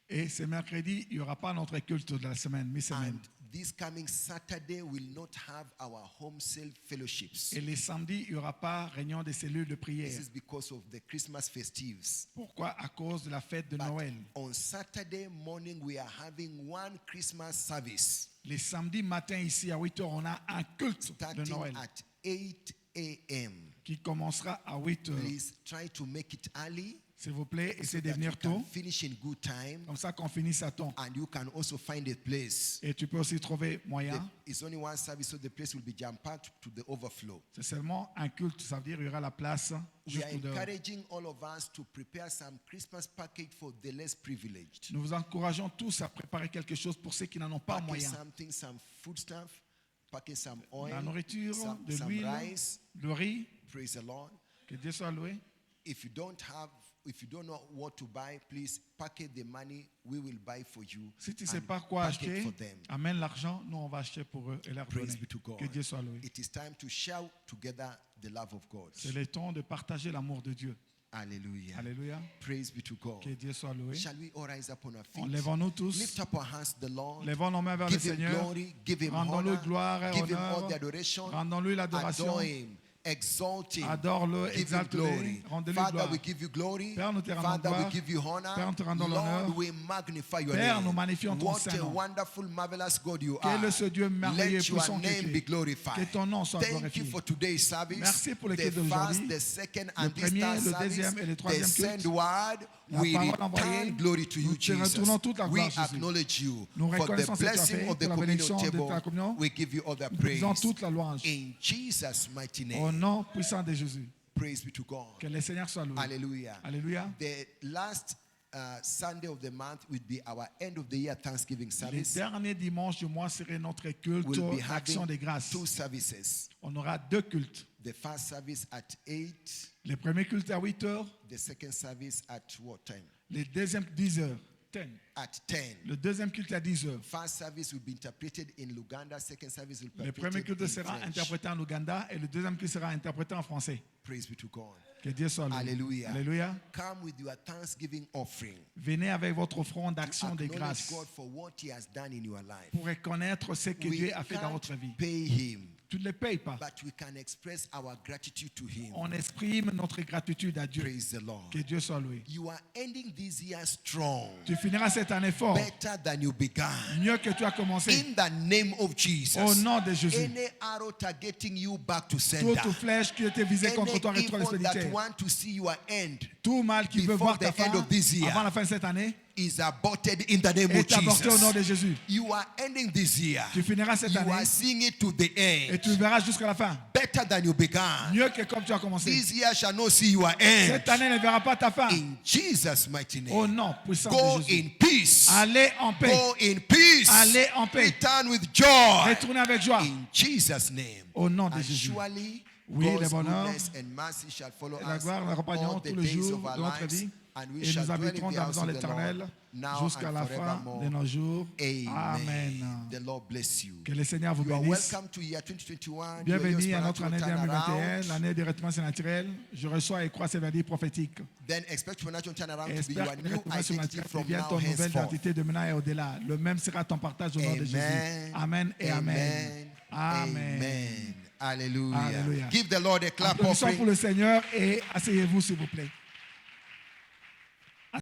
Et ce mercredi, il n'y aura pas notre culte de la semaine, mi-semaine. And this coming Saturday will not have our home cell fellowships. Et les samedis, il n'y aura pas réunion des cellules de prière. This is because of the Christmas festives. Pourquoi? À cause de la fête de But Noël. on Saturday morning, we are having one Christmas service Les samedis matins, ici à 8h, on a un culte de starting Noël at 8 a.m. qui commencera à 8h. Please try to make it early S'il vous plaît, so essayez de that you venir can tôt, finish in good time, comme ça qu'on finisse à temps. and you can also find a place. Et tu peux aussi trouver moyen. It's only one service, so the place will be jam-packed to the overflow. C'est seulement un culte, ça veut dire qu'il y aura la place We are jusqu'au dehors. encouraging all of us to prepare some Christmas package for the less privileged. Nous vous encourageons tous à préparer quelque chose pour ceux qui n'en ont pas Packing moyen. something, some food stuff, packing some oil, La nourriture, de some l'huile, rice. le riz. Praise the Lord. Que Dieu soit loué. If you don't know what to buy, please package the money. We will buy for you. Si tu ne sais and pas quoi pack it acheter, for them. amène l'argent, nous on va acheter pour eux et leur Praise donner. be to God. Que Dieu soit loué. It is time to share together the love of God. C'est le temps de partager l'amour de Dieu. Hallelujah. Alléluia. Praise be to God. Que Dieu soit loué. Shall we all rise up on our feet? Lèvons-nous tous. Lift up our hands to the Lord. Lèvons nos mains vers le Give him Seigneur. glory, give him Rendons-lui honor, gloire et give him all honneur. the adoration. Rendons-lui l'adoration. Adore him, exalt him, Adore-le, give him exalte-le. glory. Rendez-lui Father, gloire. we give you glory. Père, nous te rendons Father, we gloire. give you honor. Père, nous te rendons l'honneur. Lord, we magnify your Père, nous name. magnifions ton What saint a nom. wonderful, marvelous God you Quel are. est ce Dieu merveilleux et Let your puissant que name tu be es. glorified. Que ton nom soit Thank glorifié. you for today's service. Merci pour le the culte d'aujourd'hui. first, the second, Le and this premier, third le service, deuxième et le the troisième send culte. word. La We parole envoyée. return glory to you, Nous te Jesus. retournons toute la We gloire, Jésus. acknowledge you Nous for the reconnaissons ce que tu as blessing fait, of the pour la communion bénédiction de table. ta communion. We give you all the Nous praise. faisons toute la louange. In Jesus' mighty Au name. nom puissant de Jésus. Praise be to God. Que le Seigneur soit loué. Hallelujah. Alléluia. The last Sunday of the month will be our end of the year Thanksgiving Le service. dernier dimanche du mois serait notre culte We'll be d'action having des grâces. 2 services. On aura 2 cultes. The first service at 8, Le premier culte à 8h, the second service at what time? le deuxième 10h. At 10. Le deuxième culte à 10h. First service will be interpreted in Luganda, second service will be Le premier interpreted culte in sera French. interprété en Ouganda et le deuxième culte sera interprété en français. Praise be to God. Que Dieu soit loué. Hallelujah. Alléluia. Come with your thanksgiving offering. Venez avec votre offrande d'action des Acknowledge grâces God for what He has done in your life. pour reconnaître ce que We Dieu a fait dans can't votre vie. pay Him, Tu ne le payes pas. but we can express our gratitude to Him. On exprime notre gratitude à Dieu. Praise the Lord. Que Dieu soit loué. You are ending this year strong, Tu finiras cette année fort, better than you began. mieux que tu as commencé. In the name of Jesus. Au nom de Jésus. Any arrow targeting you back to Toute sender. flèche qui était visée Any contre toi, evil that rétro-expéditeur. want to see your end Tout mal qui veut before voir ta the fin end of this year avant la fin de cette année is aborted in the name of est avorté au nom de Jesus. Jésus. You are ending this year. Tu finiras cette You année are seeing it to the et end. tu verras jusqu'à la fin. Better than you began. Mieux que comme tu as commencé. This year shall not see your end. Cette année ne verra pas ta fin. In Jesus' mighty Au name. nom puissant Go de Jésus. in peace. Allez en paix. Go in peace. Allez en paix. Return with joy. Retournez avec joie. In Jesus' name. Au nom de And Jésus. surely Oui, le God's bonheur goodness and mercy shall follow et la us gloire nous accompagneront all the tous les days jours of our de notre lives, vie. and we Et shall nous dwell in habiterons the dans la house maison de of the Lord l'Éternel now jusqu'à and la fin forevermore. de nos jours. Amen. Amen. The Lord bless you. Que le Seigneur vous You are bénisse. welcome to year 2021. Bienvenue à notre année Your year's 2021, turnaround. l'année des retournements naturels. Je reçois et crois ces verdicts prophétiques. Then expect supernatural turnaround Et to be espère your que le new retournement identity surnaturel from devienne now ton nouvelle henceforth. identité de maintenant et au-delà. Le même sera ton partage au nom de Jésus. Amen. Amen et Amen. Amen. Amen. Hallelujah. Hallelujah. Give the Lord a clap Applaudissons offering. pour le Seigneur et asseyez-vous s'il vous plaît.